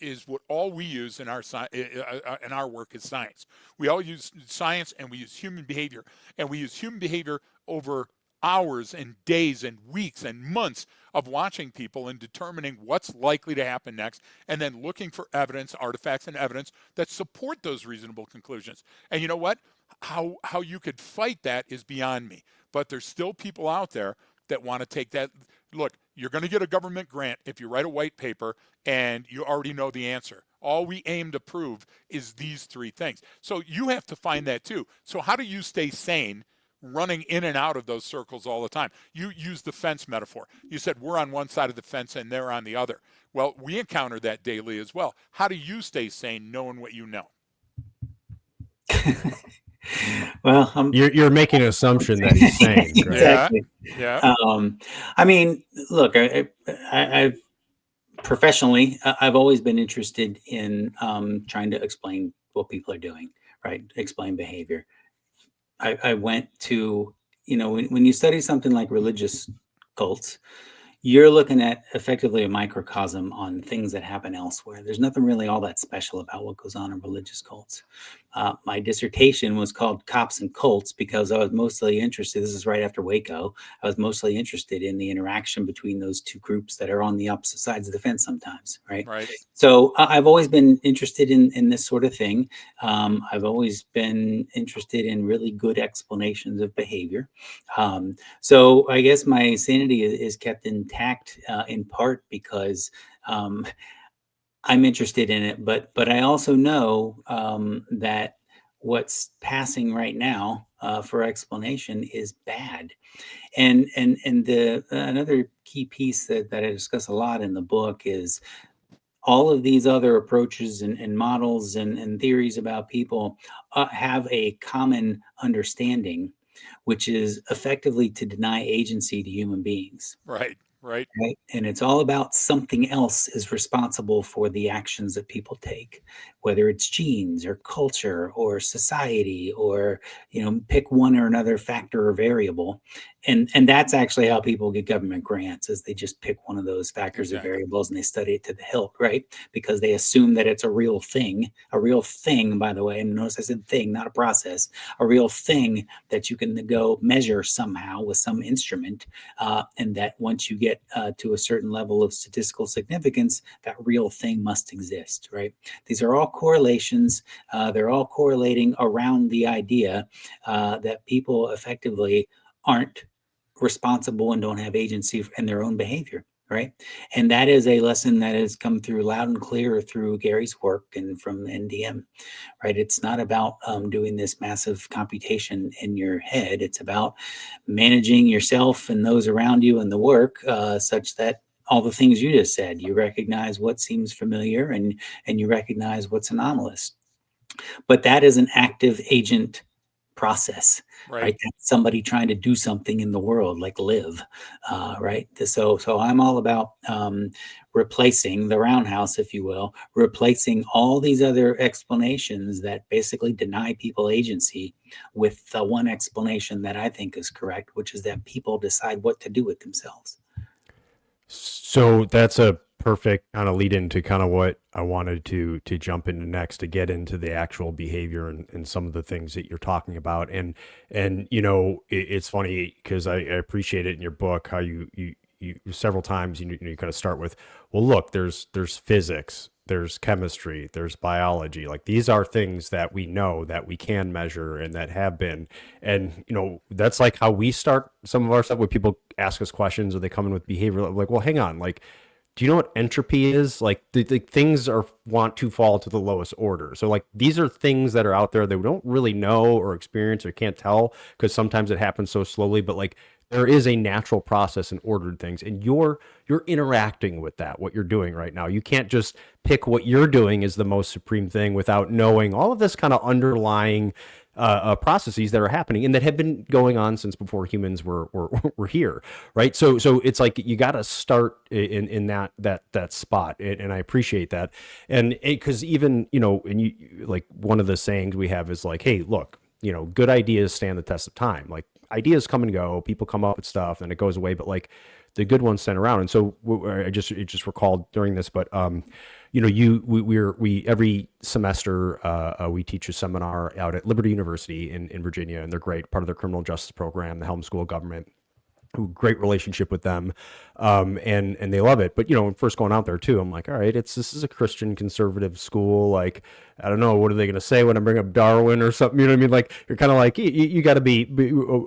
[SPEAKER 2] is what all we use in our work is science. We all use science, and we use human behavior, and we use human behavior over hours and days and weeks and months of watching people and determining what's likely to happen next, and then looking for evidence, artifacts and evidence that support those reasonable conclusions. And you know what? How you could fight that is beyond me. But there's still people out there that want to take that. Look, you're going to get a government grant if you write a white paper and you already know the answer. All we aim to prove is these three things. So you have to find that too. So how do you stay sane running in and out of those circles all the time? You use the fence metaphor. You said we're on one side of the fence and they're on the other. Well, we encounter that daily as well. How do you stay sane knowing what you know?
[SPEAKER 3] Well,
[SPEAKER 1] you're making an assumption that he's sane. Right?
[SPEAKER 3] Exactly.
[SPEAKER 2] Yeah.
[SPEAKER 3] I mean, look, I've professionally, I've always been interested in trying to explain what people are doing, right? Explain behavior. I went to, when you study something like religious cults, you're looking at effectively a microcosm on things that happen elsewhere. There's nothing really all that special about what goes on in religious cults. My dissertation was called Cops and Cults because I was mostly interested, this is right after Waco, I was mostly interested in the interaction between those two groups that are on the opposite sides of the fence sometimes, right? So I've always been interested in this sort of thing. I've always been interested in really good explanations of behavior. So I guess my sanity is kept intact in part because I'm interested in it, but I also know that what's passing right now for explanation is bad. And another key piece that I discuss a lot in the book is all of these other approaches and models and theories about people have a common understanding which is effectively to deny agency to human beings.
[SPEAKER 2] Right. Right.
[SPEAKER 3] Right. And it's all about something else is responsible for the actions that people take, whether it's genes or culture or society or, pick one or another factor or variable. And that's actually how people get government grants is they just pick one of those factors or
[SPEAKER 2] Exactly.
[SPEAKER 3] variables and they study it to the hilt, right? Because they assume that it's a real thing, by the way. And notice I said thing, not a process, a real thing that you can go measure somehow with some instrument, and that once you get to a certain level of statistical significance, that real thing must exist, right? These are all correlations. They're all correlating around the idea that people effectively aren't responsible and don't have agency in their own behavior, right? And that is a lesson that has come through loud and clear through Gary's work and from NDM, right? It's not about doing this massive computation in your head. It's about managing yourself and those around you and the work such that all the things you just said, you recognize what seems familiar and you recognize what's anomalous. But that is an active agent process, right?
[SPEAKER 2] Right.
[SPEAKER 3] That's somebody trying to do something in the world, like live, right? So I'm all about replacing the roundhouse, if you will, replacing all these other explanations that basically deny people agency with the one explanation that I think is correct, which is that people decide what to do with themselves.
[SPEAKER 1] So that's a perfect kind of lead into kind of what I wanted to jump into next, to get into the actual behavior and some of the things that you're talking about. And it's funny because I appreciate it in your book how you several times you kind of start with, well, look, there's physics, there's chemistry, there's biology. Like these are things that we know that we can measure and that have been. And that's like how we start some of our stuff when people ask us questions or they come in with behavior. Like, well, hang on, like, do you know what entropy is? Like the things want to fall to the lowest order. So like these are things that are out there that we don't really know or experience or can't tell because sometimes it happens so slowly. But like there is a natural process in ordered things, and you're interacting with that. What you're doing right now, you can't just pick what you're doing as the most supreme thing without knowing all of this kind of underlying processes that are happening and that have been going on since before humans were here, right? So it's like you got to start in that spot, and I appreciate that, and because even and you like one of the sayings we have is like, hey, look, good ideas stand the test of time. Like ideas come and go, people come up with stuff, and it goes away, but like the good ones stand around. And so it just recalled during this, but we every semester we teach a seminar out at Liberty University in Virginia, and they're great, part of their criminal justice program, the Helm School of Government. Great relationship with them, and they love it. But first going out there too, I'm like, all right, this is a Christian conservative school. Like, I don't know, what are they going to say when I bring up Darwin or something? You know what I mean? Like, you're kind of like, you got to be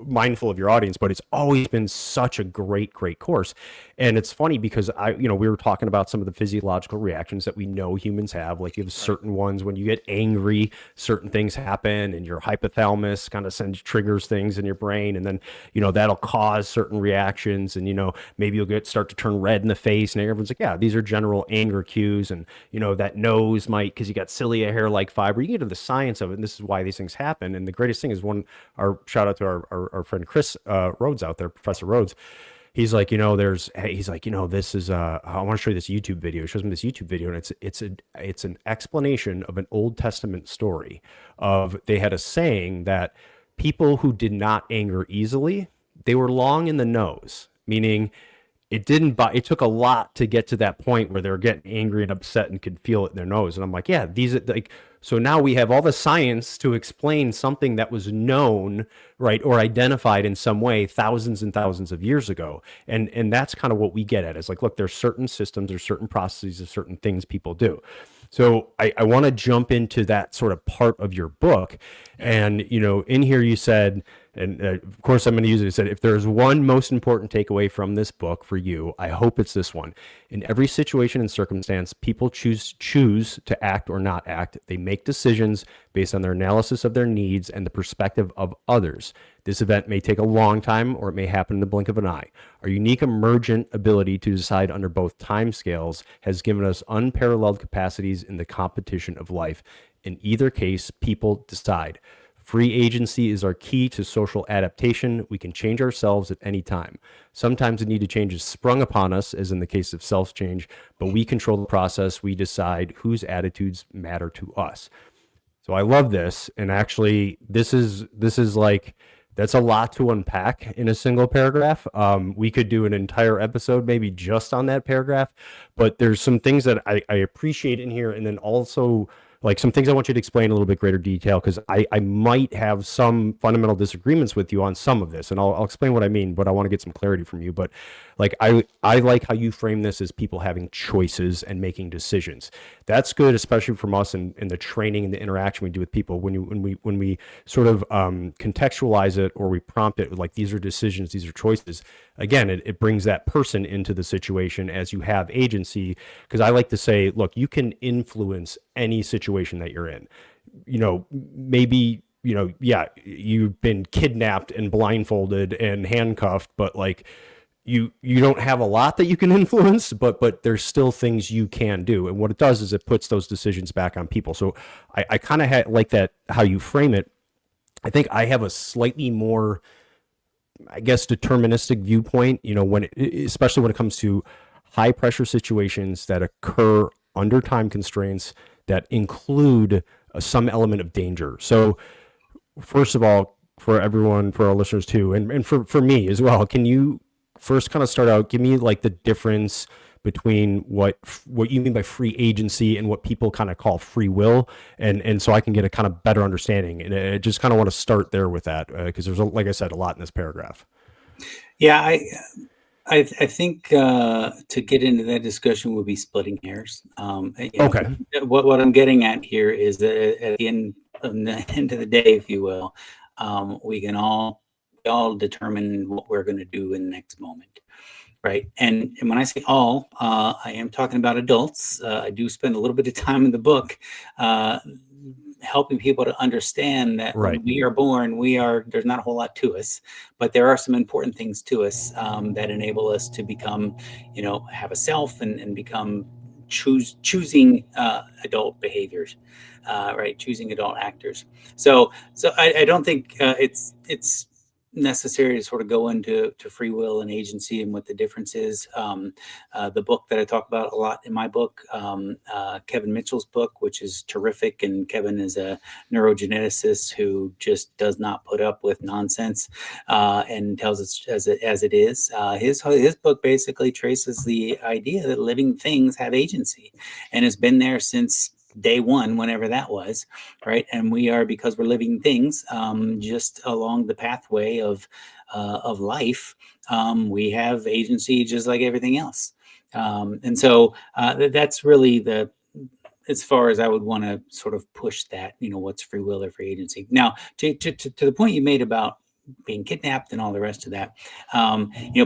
[SPEAKER 1] mindful of your audience. But it's always been such a great course. And it's funny because we were talking about some of the physiological reactions that we know humans have. Like you have certain ones when you get angry, certain things happen, and your hypothalamus kind of triggers things in your brain, and then that'll cause certain reactions, and maybe you'll start to turn red in the face, and everyone's like, yeah, these are general anger cues, and that nose might, because you got cilia hair-like fiber. You get into the science of it, and this is why these things happen. And the greatest thing is our shout out to our friend Chris Rhodes out there, Professor Rhodes. He's like, this is I want to show you this YouTube video. He shows me this YouTube video, and it's an explanation of an Old Testament story of, they had a saying that people who did not anger easily, they were long in the nose, meaning it took a lot to get to that point where they were getting angry and upset and could feel it in their nose. And I'm like, yeah, these are like, so now we have all the science to explain something that was known, right, or identified in some way thousands and thousands of years ago. And that's kind of what we get at. It's like, look, there's certain systems, there's certain processes, there's certain things people do. So I want to jump into that sort of part of your book. And, in here you said, and of course I'm going to use it, you said, if there's one most important takeaway from this book for you, I hope it's this one. In every situation and circumstance, people choose to act or not act. They make decisions based on their analysis of their needs and the perspective of others. This event may take a long time, or it may happen in the blink of an eye. Our unique emergent ability to decide under both timescales has given us unparalleled capacities in the competition of life. In either case, people decide. Free agency is our key to social adaptation. We can change ourselves at any time. Sometimes the need to change is sprung upon us, as in the case of self-change, but we control the process. We decide whose attitudes matter to us. So I love this, and actually, this is like that's a lot to unpack in a single paragraph. We could do an entire episode maybe just on that paragraph, but there's some things that I appreciate in here, and then also like some things I want you to explain in a little bit greater detail because I might have some fundamental disagreements with you on some of this, and I'll explain what I mean, but I want to get some clarity from you. But like I like how you frame this as people having choices and making decisions. That's good, especially from us in the training and the interaction we do with people. When we sort of contextualize it or we prompt it like these are decisions, these are choices. Again, it brings that person into the situation as you have agency. Because I like to say, look, you can influence any situation that you're in. You know, maybe yeah, you've been kidnapped and blindfolded and handcuffed, but like you don't have a lot that you can influence, but there's still things you can do. And what it does is it puts those decisions back on people. So I kind of like that how you frame it. I think I have a slightly more, I guess, deterministic viewpoint, especially when it comes to high pressure situations that occur under time constraints that include some element of danger. So first of all, for everyone, for our listeners too, and for me as well, can you first kind of start out, give me like the difference between what you mean by free agency and what people kind of call free will, and so I can get a kind of better understanding. And I just kind of want to start there with that because there's, like I said, a lot in this paragraph.
[SPEAKER 3] Yeah, I think to get into that discussion would be splitting hairs.
[SPEAKER 1] Okay.
[SPEAKER 3] What I'm getting at here is that at the end of the day, if you will, we can all determine what we're going to do in the next moment, right? And when I say all, I am talking about adults. I do spend a little bit of time in the book helping people to understand that
[SPEAKER 1] Right.
[SPEAKER 3] when we are born, there's not a whole lot to us, but there are some important things to us that enable us to become, have a self and become choosing adult behaviors, right? Choosing adult actors. So I don't think it's necessary to sort of go into free will and agency and what the difference is. The book that I talk about a lot in my book, Kevin Mitchell's book, which is terrific, and Kevin is a neurogeneticist who just does not put up with nonsense and tells it as it is. His book basically traces the idea that living things have agency and has been there since day one, whenever that was, right? And we are, because we're living things, just along the pathway of life, we have agency just like everything else. And so that's really as far as I would want to sort of push that, what's free will or free agency. Now, to the point you made about being kidnapped and all the rest of that,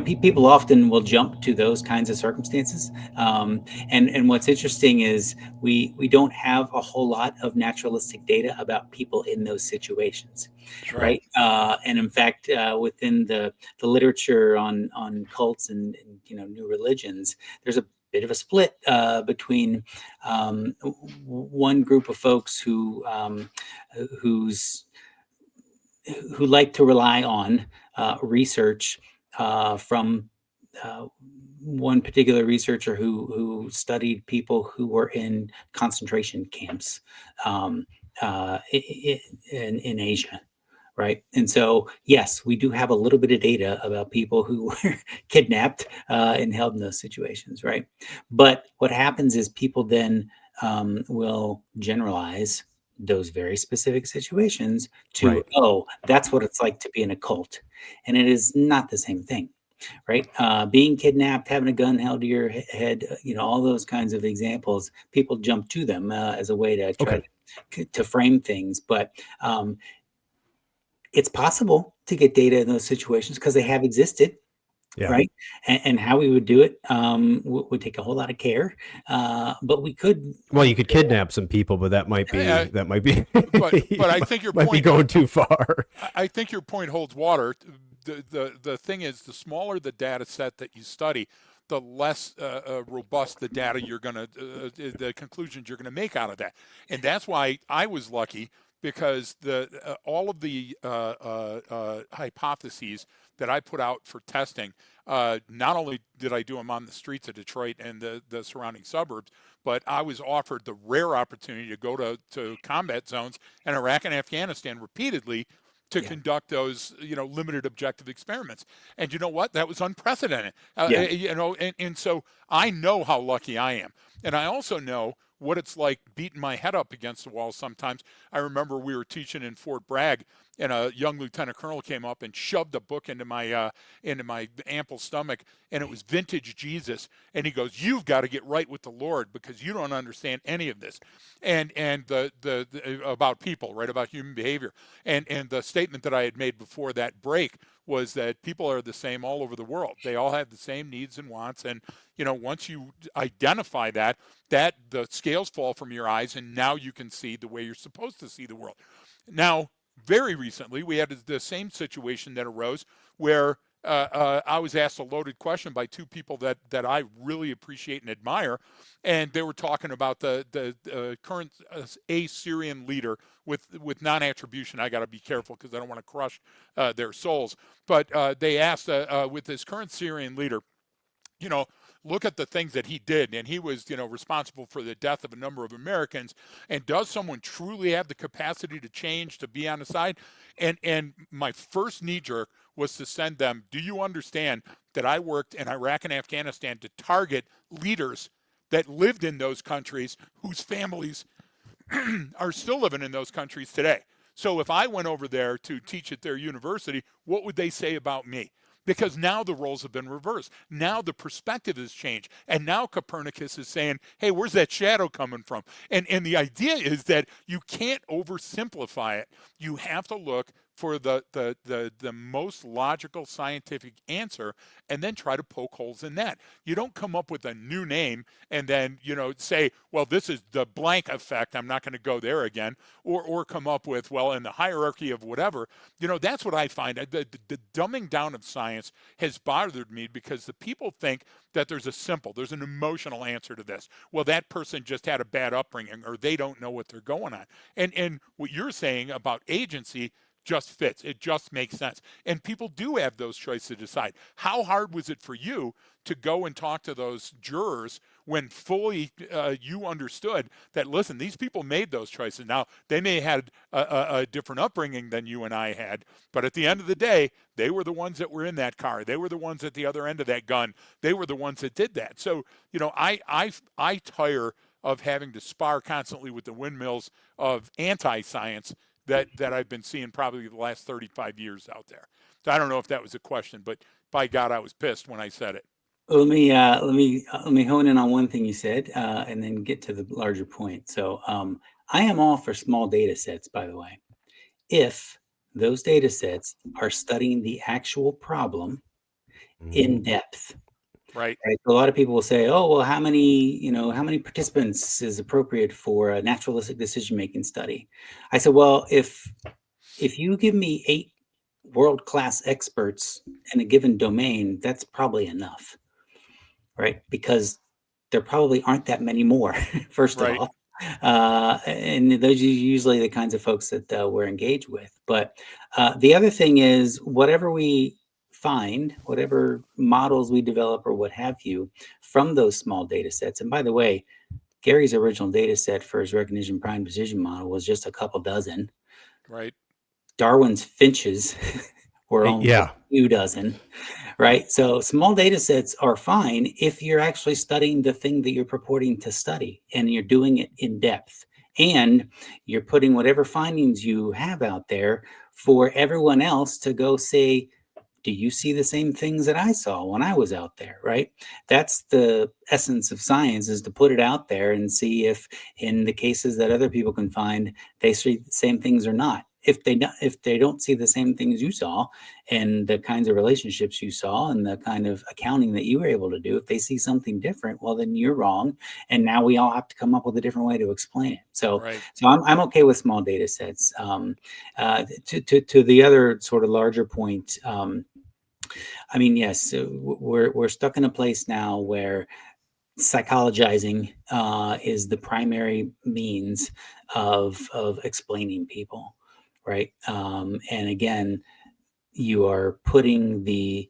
[SPEAKER 3] people often will jump to those kinds of circumstances. And what's interesting is we don't have a whole lot of naturalistic data about people in those situations, right? And in fact, within the literature on cults and new religions, there's a bit of a split between one group of folks who like to rely on research from one particular researcher who studied people who were in concentration camps in Asia. Right. And so, yes, we do have a little bit of data about people who were kidnapped and held in those situations. Right. But what happens is people then will generalize those very specific situations to,
[SPEAKER 1] Right.
[SPEAKER 3] oh, that's what it's like to be in a cult. And it is not the same thing. Right. Being kidnapped, having a gun held to your head, all those kinds of examples, people jump to them as a way to try to frame things. But it's possible to get data in those situations because they have existed.
[SPEAKER 1] Yeah.
[SPEAKER 3] Right. And how we would do it would take a whole lot of care. But we could.
[SPEAKER 1] Well, you could kidnap some people, but that might be
[SPEAKER 2] but I think your
[SPEAKER 1] might
[SPEAKER 2] point
[SPEAKER 1] be going too far.
[SPEAKER 2] I think your point holds water. The thing is, the smaller the data set that you study, the less robust the data you're going to, the conclusions you're going to make out of that. And that's why I was lucky because all of the hypotheses that I put out for testing, not only did I do them on the streets of Detroit and the surrounding suburbs, but I was offered the rare opportunity to go to combat zones in Iraq and Afghanistan repeatedly to conduct those, limited objective experiments. And you know what? That was unprecedented. And so I know how lucky I am. And I also know what it's like beating my head up against the wall sometimes. I remember we were teaching in Fort Bragg, and a young lieutenant colonel came up and shoved a book into my ample stomach, and it was Vintage Jesus. And he goes, "You've got to get right with the Lord because you don't understand any of this." And the about people, right, about human behavior. And the statement that I had made before that break was that people are the same all over the world. They all have the same needs and wants, and once you identify that the scales fall from your eyes, and now you can see the way you're supposed to see the world. Now, very recently, we had the same situation that arose where I was asked a loaded question by two people that I really appreciate and admire, and they were talking about the current Assyrian leader with non-attribution. I got to be careful because I don't want to crush their souls. But they asked with this current Syrian leader, look at the things that he did, and he was, responsible for the death of a number of Americans. And does someone truly have the capacity to change, to be on the side? And my first knee jerk was to send them, do you understand that I worked in Iraq and Afghanistan to target leaders that lived in those countries whose families are still living in those countries today? So if I went over there to teach at their university, what would they say about me? Because now the roles have been reversed. Now the perspective has changed. And now Copernicus is saying, hey, where's that shadow coming from? And the idea is that you can't oversimplify it. You have to look for the most logical scientific answer and then try to poke holes in that. You don't come up with a new name and then, say, well, this is the blank effect. I'm not going to go there again. Or come up with, well, in the hierarchy of whatever. That's what I find. The dumbing down of science has bothered me because the people think that there's an emotional answer to this. Well, that person just had a bad upbringing or they don't know what they're going on. And what you're saying about agency just fits. It just makes sense. And people do have those choices to decide. How hard was it for you to go and talk to those jurors when fully you understood that, listen, these people made those choices. Now, they may have had a different upbringing than you and I had, but at the end of the day, they were the ones that were in that car. They were the ones at the other end of that gun. They were the ones that did that. So, I tire of having to spar constantly with the windmills of anti-science that I've been seeing probably the last 35 years out there. So I don't know if that was a question, but by God, I was pissed when I said it.
[SPEAKER 3] Let me hone in on one thing you said, and then get to the larger point. So I am all for small data sets, by the way, if those data sets are studying the actual problem in depth.
[SPEAKER 2] Right.
[SPEAKER 3] So a lot of people will say, "Oh, well, how many participants is appropriate for a naturalistic decision-making study?" I said, "Well, if you give me 8 world-class experts in a given domain, that's probably enough, right? Because there probably aren't that many more, first of
[SPEAKER 2] Right.
[SPEAKER 3] all. And those are usually the kinds of folks that we're engaged with. But the other thing is, whatever we find, whatever models we develop or what have you from those small data sets. And by the way, Gary's original data set for his recognition prime decision model was just a couple dozen.
[SPEAKER 2] Right.
[SPEAKER 3] Darwin's finches were only a few dozen, right? So small data sets are fine if you're actually studying the thing that you're purporting to study and you're doing it in depth. And you're putting whatever findings you have out there for everyone else to go say, do you see the same things that I saw when I was out there, right? That's the essence of science, is to put it out there and see if in the cases that other people can find, they see the same things or not. If they don't see the same things you saw and the kinds of relationships you saw and the kind of accounting that you were able to do, if they see something different, well, then you're wrong. And now we all have to come up with a different way to explain it. So,
[SPEAKER 2] Right.
[SPEAKER 3] so I'm okay with small data sets. To the other sort of larger point, I mean, yes, we're stuck in a place now where psychologizing is the primary means of explaining people, right? And again, you are putting the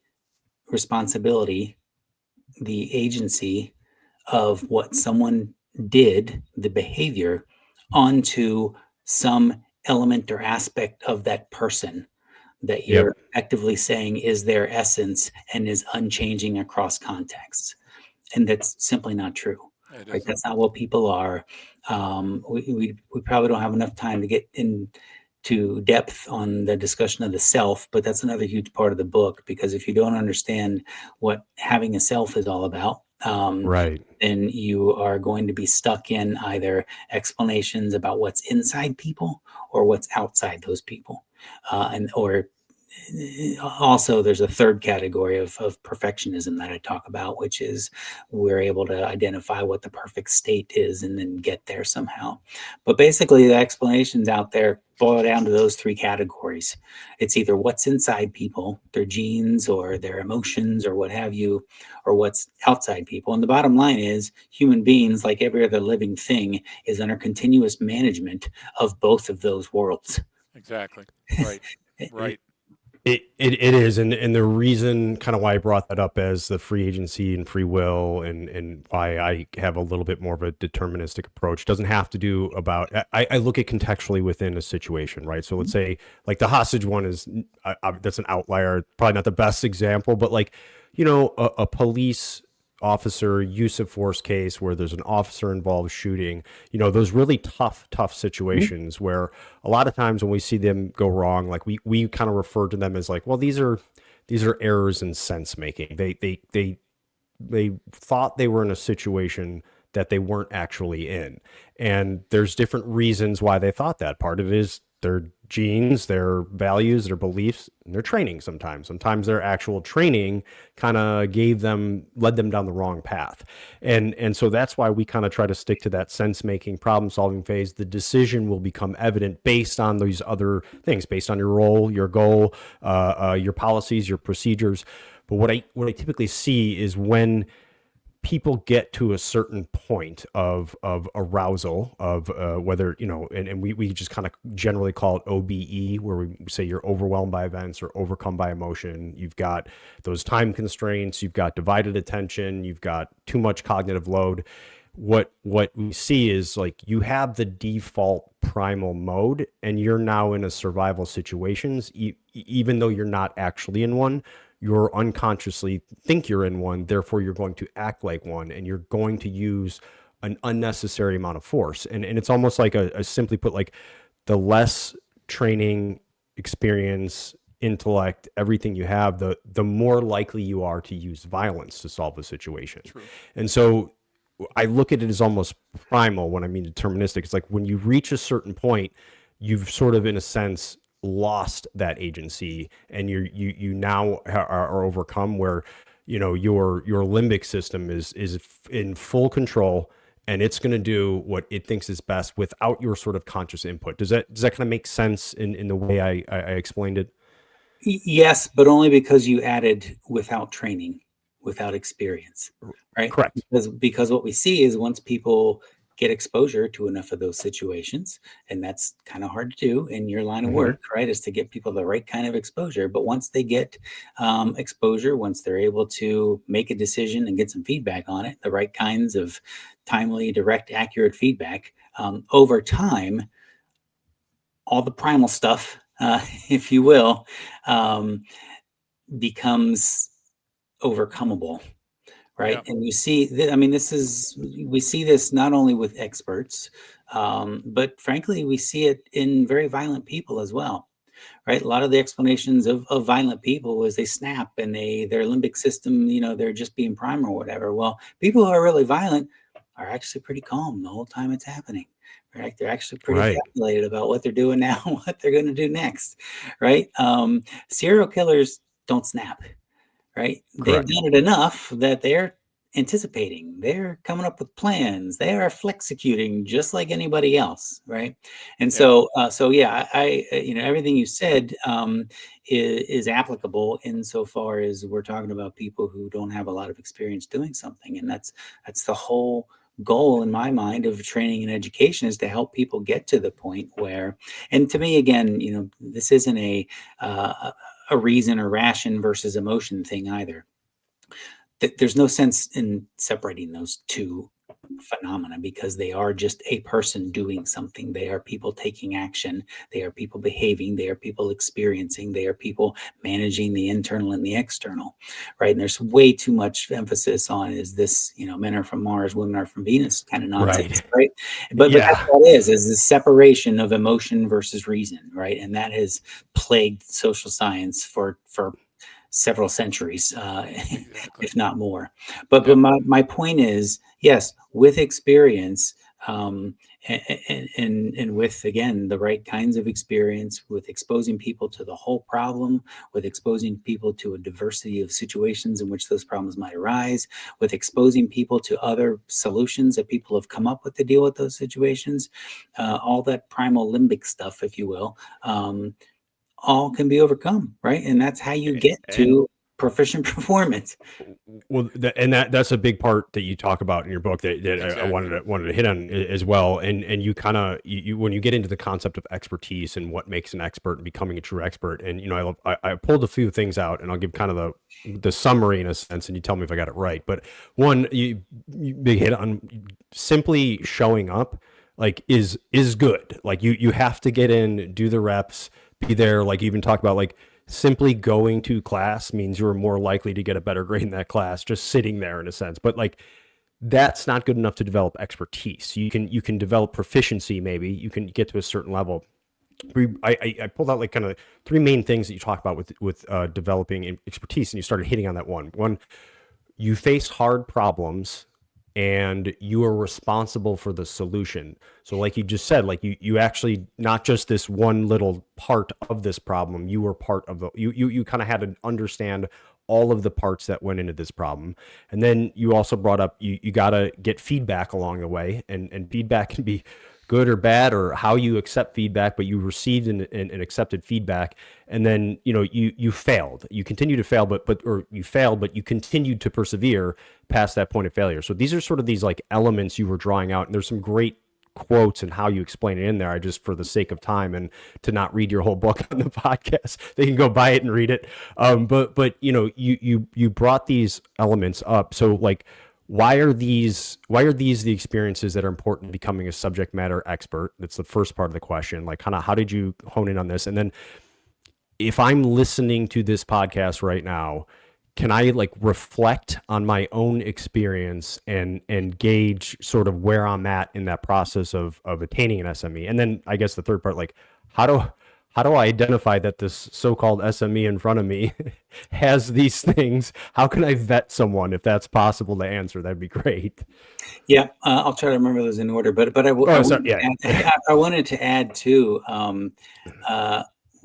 [SPEAKER 3] responsibility, the agency of what someone did, the behavior, onto some element or aspect of that person that
[SPEAKER 1] Yep.
[SPEAKER 3] you're actively saying is their essence and is unchanging across contexts. And that's simply not true,
[SPEAKER 2] It
[SPEAKER 3] right?
[SPEAKER 2] isn't.
[SPEAKER 3] That's not what people are. We probably don't have enough time to get into depth on the discussion of the self, but that's another huge part of the book, because if you don't understand what having a self is all about,
[SPEAKER 1] Right.
[SPEAKER 3] then you are going to be stuck in either explanations about what's inside people or what's outside those people, and or also there's a third category of perfectionism that I talk about, which is we're able to identify what the perfect state is and then get there somehow. But basically the explanations out there boil down to those three categories. It's either what's inside people, their genes or their emotions or what have you, or what's outside people. And the bottom line is human beings, like every other living thing, is under continuous management of both of those worlds.
[SPEAKER 2] Exactly. Right. Right.
[SPEAKER 1] It is, and the reason kind of why I brought that up as the free agency and free will, and why I have a little bit more of a deterministic approach doesn't have to do about. I look at contextually within a situation, right? So let's say like the hostage one is that's an outlier, probably not the best example, but like a police officer use of force case where there's an officer involved shooting, those really tough situations where a lot of times when we see them go wrong, like we kind of refer to them as like, well, these are errors in sense making. They thought they were in a situation that they weren't actually in. And there's different reasons why they thought that. Part of it is their genes, their values, their beliefs, and their training sometimes. Sometimes their actual training kind of led them down the wrong path. And so that's why we kind of try to stick to that sense making, problem solving phase. The decision will become evident based on these other things, based on your role, your goal, your policies, your procedures. But what I typically see is when people get to a certain point of arousal of whether and we just kind of generally call it OBE, where we say you're overwhelmed by events or overcome by emotion. You've got those time constraints, you've got divided attention, you've got too much cognitive load. What we see is like you have the default primal mode and you're now in a survival situations, even though you're not actually in one. You're unconsciously think you're in one, therefore you're going to act like one, and you're going to use an unnecessary amount of force. And it's almost like a simply put, like the less training, experience, intellect, everything you have, the more likely you are to use violence to solve a situation.
[SPEAKER 2] True.
[SPEAKER 1] And so I look at it as almost primal when I mean deterministic. It's like when you reach a certain point, you've sort of, in a sense, lost that agency, and you now are overcome. Where your limbic system is in full control, and it's going to do what it thinks is best without your sort of conscious input. Does that kind of make sense in the way I explained it?
[SPEAKER 3] Yes, but only because you added without training, without experience, right?
[SPEAKER 1] Correct.
[SPEAKER 3] Because what we see is once people get exposure to enough of those situations, and that's kind of hard to do in your line of
[SPEAKER 1] Hmm.
[SPEAKER 3] work, right? Is to get people the right kind of exposure. But once they get exposure, once they're able to make a decision and get some feedback on it, the right kinds of timely, direct, accurate feedback, over time, all the primal stuff, if you will, um, becomes overcomable, right?
[SPEAKER 2] Yeah.
[SPEAKER 3] And you see, I mean, we see this not only with experts, but frankly, we see it in very violent people as well, right? A lot of the explanations of violent people is they snap and their limbic system, they're just being primal or whatever. Well, people who are really violent are actually pretty calm the whole time it's happening. Right, they're actually pretty
[SPEAKER 1] Right.
[SPEAKER 3] calculated about what they're doing now, and what they're going to do next. Right, serial killers don't snap. Right, they've
[SPEAKER 1] Correct.
[SPEAKER 3] done it enough that they're anticipating, they're coming up with plans, they are flexecuting just like anybody else, right? And
[SPEAKER 2] Yeah.
[SPEAKER 3] so yeah, everything you said is applicable insofar as we're talking about people who don't have a lot of experience doing something, and that's the whole goal in my mind of training and education, is to help people get to the point where, and to me, again, this isn't a reason or ration versus emotion thing either. There's no sense in separating those two phenomena, because they are just a person doing something. They are people taking action. They are people behaving. They are people experiencing. They are people managing the internal and the external, right? And there's way too much emphasis on, is this, men are from Mars, women are from Venus kind of nonsense, right? But that's
[SPEAKER 1] Yeah.
[SPEAKER 3] what it is the separation of emotion versus reason, right? And that has plagued social science for several centuries,
[SPEAKER 2] Exactly.
[SPEAKER 3] if not more. But
[SPEAKER 2] Yep.
[SPEAKER 3] my point is, yes, with experience, and with, again, the right kinds of experience, with exposing people to the whole problem, with exposing people to a diversity of situations in which those problems might arise, with exposing people to other solutions that people have come up with to deal with those situations, all that primal limbic stuff, if you will, all can be overcome, right? And that's how you get
[SPEAKER 1] And
[SPEAKER 3] to proficient performance.
[SPEAKER 1] well, that's a big part that you talk about in your book that I
[SPEAKER 2] Exactly.
[SPEAKER 1] wanted to hit on as well. And you kind of when you get into the concept of expertise and what makes an expert and becoming a true expert, and I pulled a few things out, and I'll give kind of the summary in a sense, and you tell me if I got it right. But one, you big hit on simply showing up, like is good. Like you have to get in, do the reps, be there. Like you even talk about, like, simply going to class means you're more likely to get a better grade in that class just sitting there, in a sense. But like, that's not good enough to develop expertise. You can develop proficiency, maybe you can get to a certain level. I pulled out like kind of three main things that you talk about with developing expertise, and you started hitting on that one. You face hard problems and you are responsible for the solution. So like you just said, like you actually, not just this one little part of this problem, you were part of you kind of had to understand all of the parts that went into this problem. And then you also brought up, you got to get feedback along the way, and feedback can be good or bad, or how you accept feedback, but you received and accepted feedback. And then you failed, you continue to fail, or you failed, but you continued to persevere past that point of failure. So these are sort of these like elements you were drawing out, and there's some great quotes and how you explain it in there. I just, for the sake of time and to not read your whole book on the podcast, they can go buy it and read it. But you brought these elements up. So like, why are these the experiences that are important in becoming a subject matter expert? That's the first part of the question. Like, kind of, how did you hone in on this? And then, if I'm listening to this podcast right now, can I like reflect on my own experience and gauge sort of where I'm at in that process of attaining an SME? And then I guess the third part, like, how do how do I identify that this so-called SME in front of me has these things? How can I vet someone, if that's possible to answer? That'd be great.
[SPEAKER 3] Yeah, I'll try to remember those in order. But
[SPEAKER 1] Oh, sorry. Yeah.
[SPEAKER 3] I wanted to add too.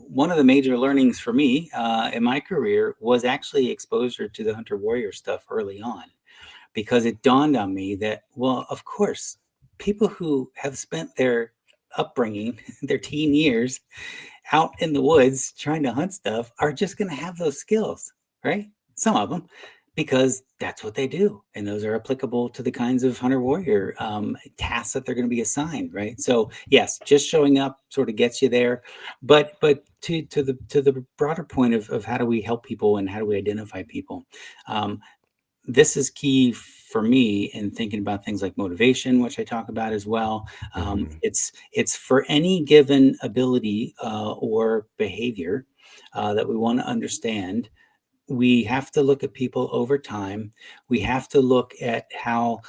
[SPEAKER 3] One of the major learnings for me in my career was actually exposure to the hunter warrior stuff early on, because it dawned on me that, well, of course, people who have spent their upbringing, their teen years out in the woods trying to hunt stuff, are just going to have those skills, right? Some of them, because that's what they do, and those are applicable to the kinds of hunter warrior tasks that they're going to be assigned, right? So yes, just showing up sort of gets you there, but to the broader point of how do we help people and how do we identify people, um, this is key for me in thinking about things like motivation, which I talk about as well.
[SPEAKER 1] Mhm.
[SPEAKER 3] It's for any given ability or behavior that we want to understand. We have to look at people over time. We have to look at how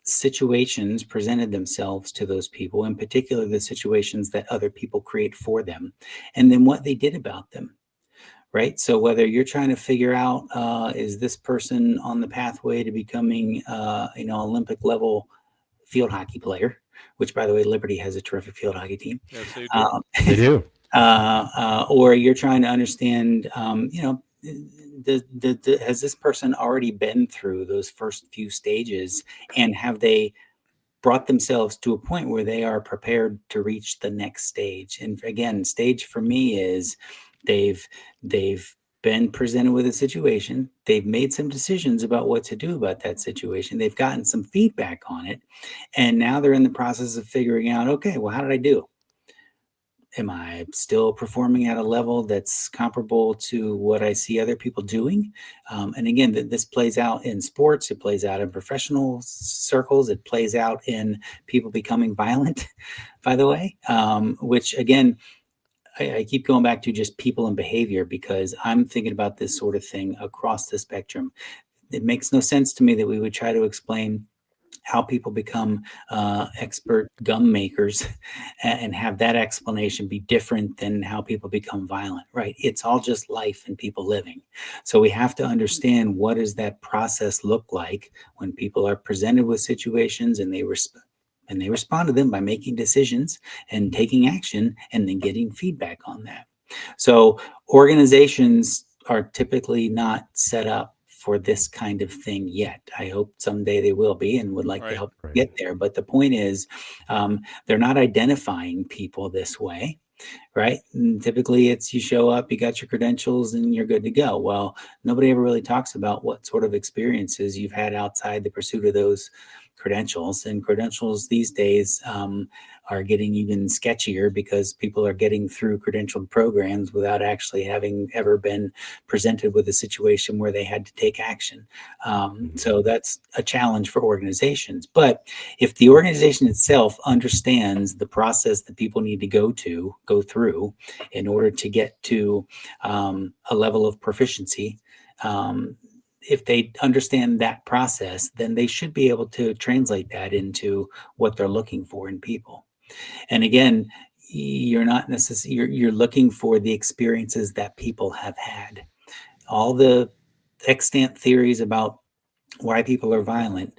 [SPEAKER 3] situations presented themselves to those people, in particular the situations that other people create for them, and then what they did about them, right? So whether you're trying to figure out, is this person on the pathway to becoming, Olympic level field hockey player, which, by the way, Liberty has a terrific field hockey team.
[SPEAKER 2] Yes, they do.
[SPEAKER 3] Um,
[SPEAKER 1] They do.
[SPEAKER 3] or you're trying to understand, has this person already been through those first few stages, and have they brought themselves to a point where they are prepared to reach the next stage? And again, stage for me is they've been presented with a situation, they've made some decisions about what to do about that situation, they've gotten some feedback on it, and now they're in the process of figuring out, okay, well, how did I do? Am I still performing at a level that's comparable to what I see other people doing? And again, this plays out in sports, it plays out in professional circles, it plays out in people becoming violent, by the way, which again, I keep going back to just people and behavior, because I'm thinking about this sort of thing across the spectrum. It makes no sense to me that we would try to explain how people become expert gum makers and have that explanation be different than how people become violent, right? It's all just life and people living. So we have to understand, what does that process look like when people are presented with situations and they respond to them by making decisions and taking action and then getting feedback on that. So organizations are typically not set up for this kind of thing yet. I hope someday they will be, and would like to
[SPEAKER 2] Right.
[SPEAKER 3] help
[SPEAKER 1] Right.
[SPEAKER 3] get there. But the point is, they're not identifying people this way, right? And typically it's, you show up, you got your credentials, and you're good to go. Well, nobody ever really talks about what sort of experiences you've had outside the pursuit of those credentials. And credentials these days are getting even sketchier, because people are getting through credentialed programs without actually having ever been presented with a situation where they had to take action. So that's a challenge for organizations. But if the organization itself understands the process that people need to go through in order to get to a level of proficiency, if they understand that process, then they should be able to translate that into what they're looking for in people. And again, you're not necessarily, you're looking for the experiences that people have had. All the extant theories about why people are violent,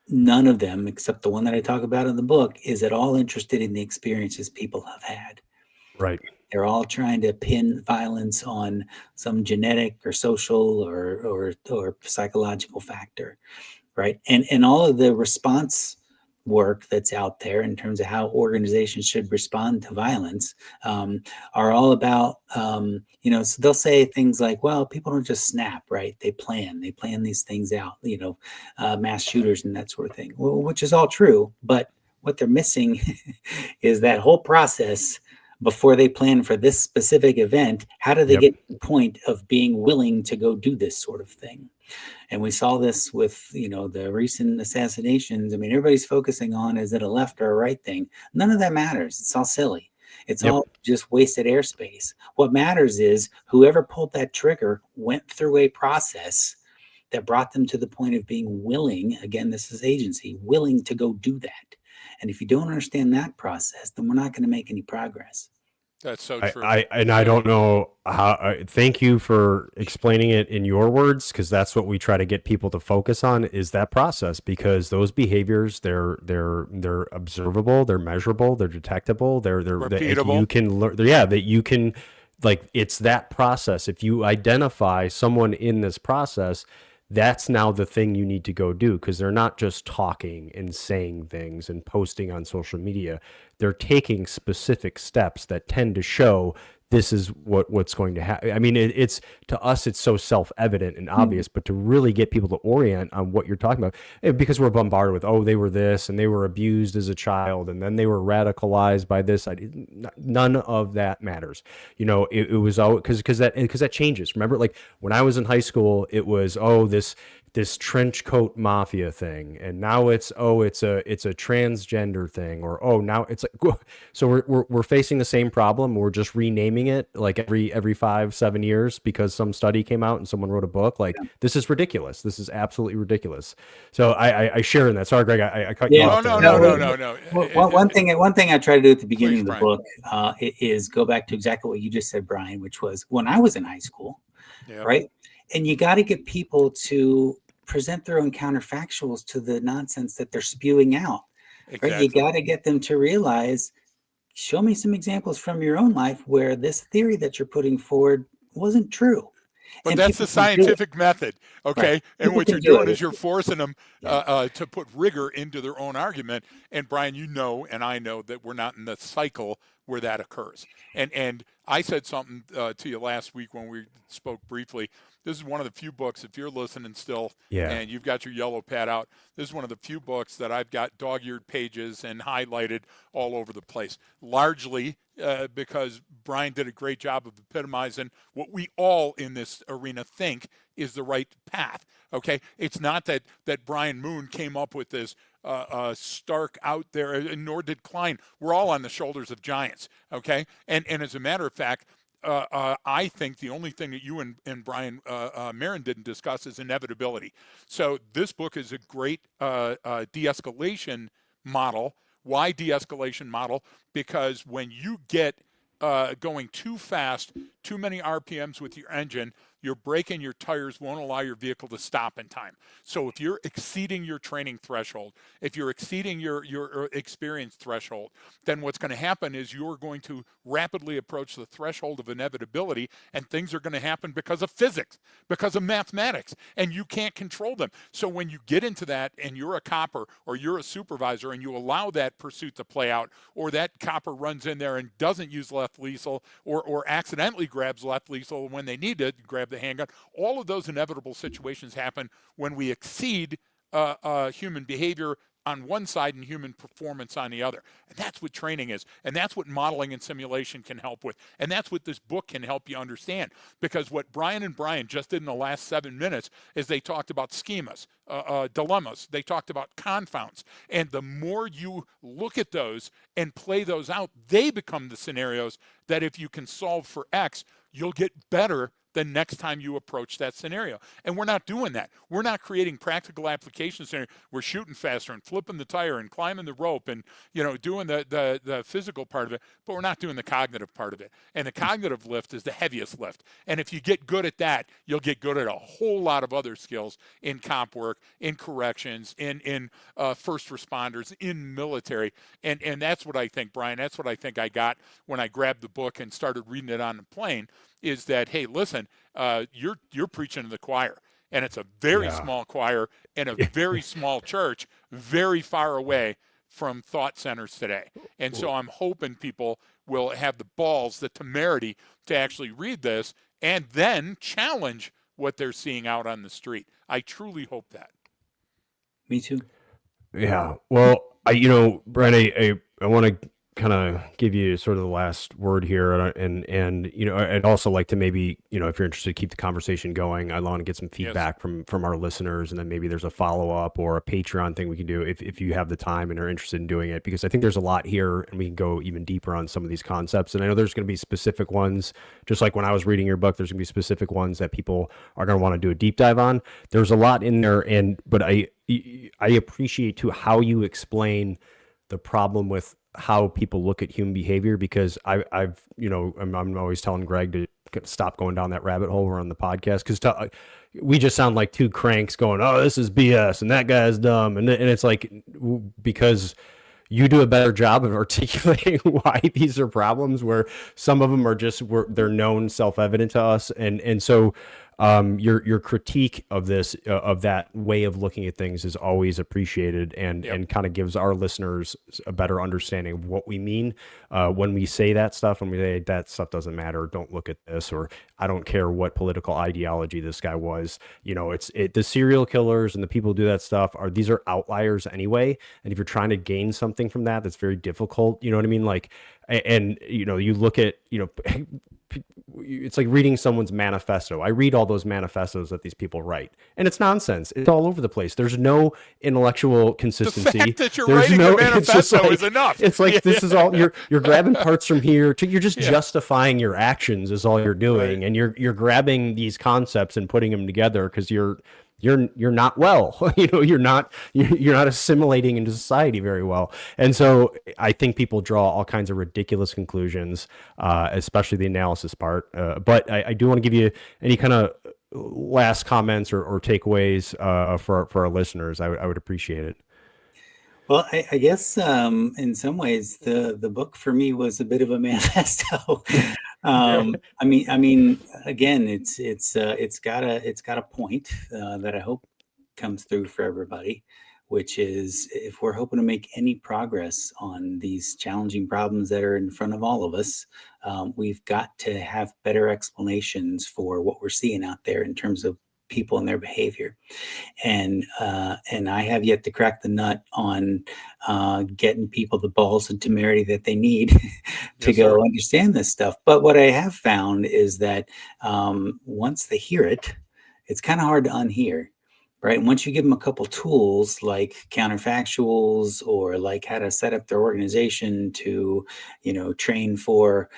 [SPEAKER 3] none of them, except the one that I talk about in the book, is at all interested in the experiences people have had.
[SPEAKER 1] Right.
[SPEAKER 3] They're all trying to pin violence on some genetic or social or psychological factor, right? And all of the response work that's out there in terms of how organizations should respond to violence are all about, so they'll say things like, well, people don't just snap, right? They plan these things out, mass shooters and that sort of thing, well, which is all true. But what they're missing is that whole process before they plan for this specific event. How do they
[SPEAKER 1] Yep.
[SPEAKER 3] get to the point of being willing to go do this sort of thing? And we saw this with, the recent assassinations. I mean, everybody's focusing on, is it a left or a right thing? None of that matters. It's all silly. It's
[SPEAKER 1] Yep.
[SPEAKER 3] all just wasted airspace. What matters is whoever pulled that trigger went through a process that brought them to the point of being willing, again, this is agency, willing to go do that. And if you don't understand that process, then we're not going to make any progress.
[SPEAKER 2] That's so
[SPEAKER 1] I,
[SPEAKER 2] true.
[SPEAKER 1] I and I don't know how. Thank you for explaining it in your words, because that's what we try to get people to focus on, is that process. Because those behaviors, they're observable, they're measurable, they're detectable,
[SPEAKER 2] Repeatable.
[SPEAKER 1] you can learn. Yeah, that you can, like, it's that process. If you identify someone in this process, that's now the thing you need to go do, because they're not just talking and saying things and posting on social media. They're taking specific steps that tend to show this is what's going to happen. I mean, it's, to us, it's so self-evident and obvious, but to really get people to orient on what you're talking about, because we're bombarded with, oh, they were this and they were abused as a child and then they were radicalized by this. None of that matters. It was all because that changes. Remember, like when I was in high school, it was, oh, this trench coat mafia thing, and now it's a transgender thing, or now it's like, so we're facing the same problem. We're just renaming it like every 5-7 years because some study came out and someone wrote a book. Like, this is ridiculous. This is absolutely ridiculous. So I share in that. Sorry, Greg, I cut you
[SPEAKER 3] Yeah.
[SPEAKER 1] off
[SPEAKER 2] No,
[SPEAKER 1] there.
[SPEAKER 2] no, no,
[SPEAKER 1] but-
[SPEAKER 2] no, no, no.
[SPEAKER 3] One thing I try to do at the beginning
[SPEAKER 2] Please,
[SPEAKER 3] of the
[SPEAKER 2] Brian.
[SPEAKER 3] book is go back to exactly what you just said, Brian, which was when I was in high school,
[SPEAKER 2] Yeah.
[SPEAKER 3] right? And you got to get people to present their own counterfactuals to the nonsense that they're spewing out, right? You
[SPEAKER 2] Exactly.
[SPEAKER 3] got to get them to realize, show me some examples from your own life where this theory that you're putting forward wasn't true.
[SPEAKER 2] But
[SPEAKER 3] And
[SPEAKER 2] that's
[SPEAKER 3] people
[SPEAKER 2] the
[SPEAKER 3] can do it.
[SPEAKER 2] scientific method, okay?
[SPEAKER 3] Right.
[SPEAKER 2] And
[SPEAKER 3] People
[SPEAKER 2] what
[SPEAKER 3] can
[SPEAKER 2] you're
[SPEAKER 3] do
[SPEAKER 2] doing
[SPEAKER 3] it.
[SPEAKER 2] is you're forcing them
[SPEAKER 3] Yeah.
[SPEAKER 2] to put rigor into their own argument. And Brian, you know, and I know that we're not in the cycle where that occurs. And I said something to you last week when we spoke briefly. This is one of the few books, if you're listening still
[SPEAKER 1] Yeah.
[SPEAKER 2] and you've got your yellow pad out, this is one of the few books that I've got dog-eared pages and highlighted all over the place, largely because Brian did a great job of epitomizing what we all in this arena think is the right path. Okay, it's not that Brian Moon came up with this stark out there, nor did Klein. We're all on the shoulders of giants. Okay, and as a matter of fact, I think the only thing that you and Brian Marin didn't discuss is inevitability. So this book is a great de-escalation model. Why de-escalation model? Because when you get going too fast, too many RPMs with your engine, your brake and your tires won't allow your vehicle to stop in time. So if you're exceeding your training threshold, if you're exceeding your experience threshold, then what's going to happen is you're going to rapidly approach the threshold of inevitability, and things are going to happen because of physics, because of mathematics, and you can't control them. So when you get into that and you're a copper or you're a supervisor and you allow that pursuit to play out, or that copper runs in there and doesn't use left lethal or accidentally grabs left lethal when they need to grab the handgun, all of those inevitable situations happen when we exceed human behavior on one side and human performance on the other. And that's what training is. And that's what modeling and simulation can help with. And that's what this book can help you understand. Because what Brian and Brian just did in the last 7 minutes is they talked about schemas, dilemmas. They talked about confounds. And the more you look at those and play those out, they become the scenarios that if you can solve for X, you'll get better the next time you approach that scenario. And we're not doing that. We're not creating practical application scenarios. We're shooting faster and flipping the tire and climbing the rope and, you know, doing the physical part of it, but we're not doing the cognitive part of it. And the cognitive lift is the heaviest lift. And if you get good at that, you'll get good at a whole lot of other skills in comp work, in corrections, in first responders, in military. And that's what I think, Brian, that's what I think I got when I grabbed the book and started reading it on the plane, is that, hey, listen, you're preaching to the choir, and it's a very small choir in a very small church, very far away from thought centers today. And so I'm hoping people will have the balls, the temerity to actually read this and then challenge what they're seeing out on the street. I truly hope that.
[SPEAKER 3] Me too.
[SPEAKER 1] Yeah. Well, Brian, I want to kind of give you sort of the last word here, and I'd also like to maybe, if you're interested, keep the conversation going. I want to get some feedback from our listeners, and then maybe there's a follow up or a Patreon thing we can do if you have the time and are interested in doing it, because I think there's a lot here, and we can go even deeper on some of these concepts. And I know there's going to be specific ones, just like when I was reading your book, there's going to be specific ones that people are going to want to do a deep dive on. There's a lot in there, but I appreciate too how you explain the problem with how people look at human behavior, because I'm always telling Greg to stop going down that rabbit hole we're on the podcast, because we just sound like two cranks going, oh, this is BS and that guy's dumb, and it's like, because you do a better job of articulating why these are problems, where some of them are just they're known, self-evident to us, and so your critique of this of that way of looking at things is always appreciated, and kind of gives our listeners a better understanding of what we mean when we say that stuff. When we say that stuff doesn't matter, don't look at this, or I don't care what political ideology this guy was. The serial killers and the people who do that stuff these are outliers anyway. And if you're trying to gain something from that, that's very difficult. You know what I mean? Like, and you look at it's like reading someone's manifesto. I read all those manifestos that these people write, and it's nonsense. It's all over the place. There's no intellectual consistency.
[SPEAKER 2] The fact that you're writing a manifesto is enough.
[SPEAKER 1] It's like, this is all you're grabbing parts from here. You're just justifying your actions is all you're doing, and you're grabbing these concepts and putting them together because you're not well. You're not assimilating into society very well. And so I think people draw all kinds of ridiculous conclusions, especially the analysis part. But I do want to give you any kind of last comments or takeaways for our listeners. I would appreciate it.
[SPEAKER 3] Well, I guess in some ways the book for me was a bit of a manifesto. Again, it's got a point that I hope comes through for everybody, which is if we're hoping to make any progress on these challenging problems that are in front of all of us, we've got to have better explanations for what we're seeing out there in terms of people and their behavior. And I have yet to crack the nut on getting people the balls and temerity that they need to
[SPEAKER 2] Yes,
[SPEAKER 3] go
[SPEAKER 2] sir.
[SPEAKER 3] understand this stuff. But what I have found is that once they hear it, it's kind of hard to unhear. Right. And once you give them a couple tools like counterfactuals or like how to set up their organization to, train for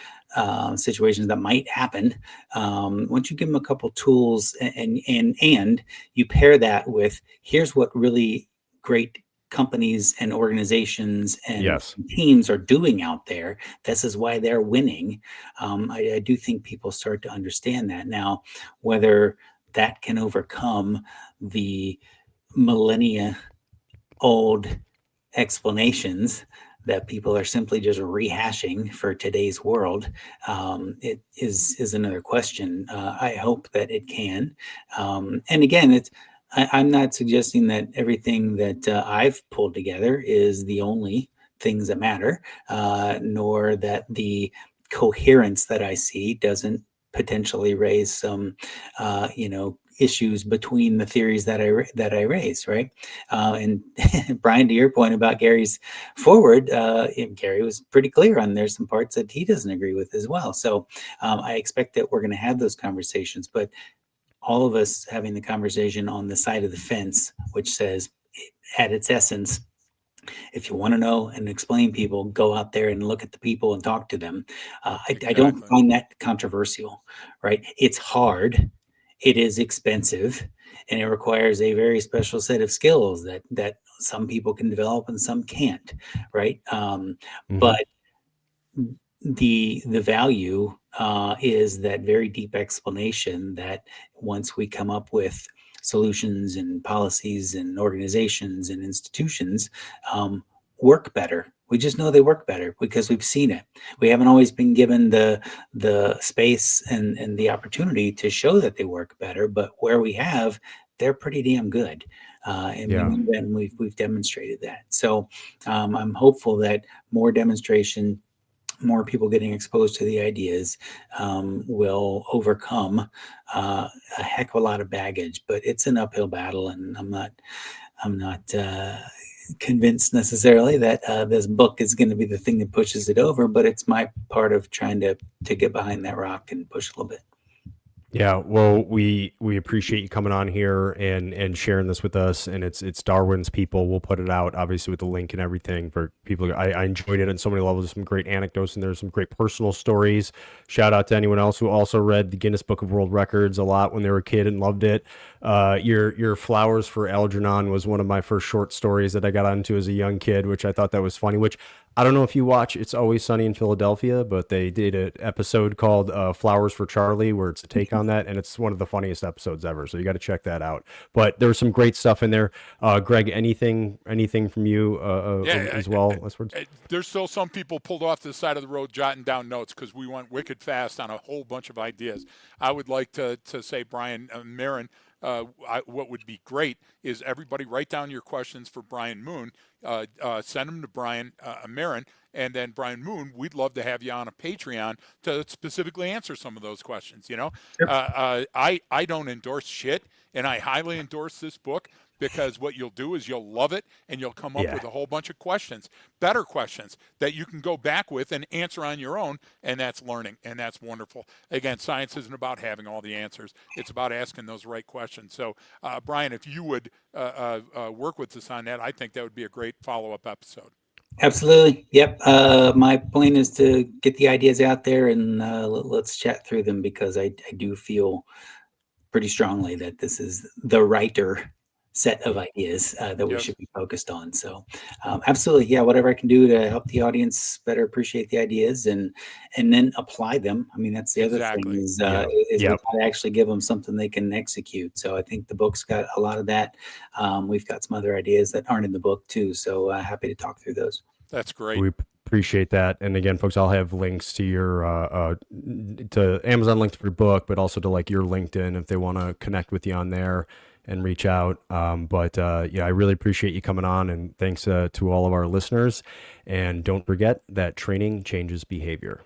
[SPEAKER 3] situations that might happen. Once you give them a couple tools and you pair that with here's what really great companies and organizations and
[SPEAKER 1] Yes.
[SPEAKER 3] teams are doing out there. This is why they're winning. I do think people start to understand that now, whether that can overcome the millennia old explanations that people are simply just rehashing for today's world. It is another question. I hope that it can. And again, I'm not suggesting that everything that I've pulled together is the only things that matter, nor that the coherence that I see doesn't potentially raise some, issues between the theories that I raise, right? And Brian, to your point about Gary's forward, Gary was pretty clear on there's some parts that he doesn't agree with as well. So I expect that we're going to have those conversations, but all of us having the conversation on the side of the fence, which says at its essence, if you want to know and explain people, go out there and look at the people and talk to them. I don't
[SPEAKER 2] Exactly.
[SPEAKER 3] find that controversial, right? It's hard, it is expensive, and it requires a very special set of skills that some people can develop and some can't, right?
[SPEAKER 1] Hmm.
[SPEAKER 3] But the value is that very deep explanation that once we come up with solutions and policies and organizations and institutions work better. We just know they work better because we've seen it. We haven't always been given the space and the opportunity to show that they work better, but where we have, they're pretty damn good. And we
[SPEAKER 1] Yeah.
[SPEAKER 3] know that, and we've demonstrated that. So I'm hopeful that more demonstration, more people getting exposed to the ideas will overcome a heck of a lot of baggage. But it's an uphill battle, and I'm not convinced necessarily that this book is going to be the thing that pushes it over. But it's my part of trying to get behind that rock and push a little bit.
[SPEAKER 1] Yeah, well, we appreciate you coming on here and sharing this with us. And it's Darwin's People. We'll put it out obviously with the link and everything for people. I enjoyed it on so many levels. Some great anecdotes and there's some great personal stories. Shout out to anyone else who also read the Guinness Book of World Records a lot when they were a kid and loved it. Your Flowers for Algernon was one of my first short stories that I got onto as a young kid, which I thought that was funny. Which I don't know if you watch It's Always Sunny in Philadelphia, but they did an episode called Flowers for Charlie, where it's a take on that, and it's one of the funniest episodes ever. So you got to check that out. But there's some great stuff in there. Greg, anything from you as well? Last words.
[SPEAKER 2] There's still some people pulled off to the side of the road jotting down notes because we went wicked fast on a whole bunch of ideas. I would like to say, Brian, Marin, what would be great is everybody write down your questions for Brian Moon, send them to Brian Marin, and then Brian Moon, we'd love to have you on a Patreon to specifically answer some of those questions.
[SPEAKER 3] Sure.
[SPEAKER 2] I don't endorse shit, and I highly endorse this book because what you'll do is you'll love it and you'll come up
[SPEAKER 1] Yeah.
[SPEAKER 2] with a whole bunch of questions, better questions that you can go back with and answer on your own, and that's learning, and that's wonderful. Again, science isn't about having all the answers. It's about asking those right questions. So, Brian, if you would work with us on that, I think that would be a great follow-up episode.
[SPEAKER 3] Absolutely. Yep. My plan is to get the ideas out there and let's chat through them because I do feel pretty strongly that this is the writer set of ideas that we
[SPEAKER 2] Yes.
[SPEAKER 3] should be focused on. So absolutely. Yeah. Whatever I can do to help the audience better appreciate the ideas and then apply them. I mean, that's the other thing
[SPEAKER 2] Exactly.
[SPEAKER 3] is,
[SPEAKER 1] Yeah.
[SPEAKER 3] is we
[SPEAKER 1] Yep.
[SPEAKER 3] gotta actually give them something they can execute. So I think the book's got a lot of that. We've got some other ideas that aren't in the book too. So happy to talk through those.
[SPEAKER 2] That's great.
[SPEAKER 1] We Appreciate that. And again, folks, I'll have links to your to Amazon links for your book, but also to like your LinkedIn if they want to connect with you on there and reach out. But yeah, I really appreciate you coming on, and thanks to all of our listeners. And don't forget that training changes behavior.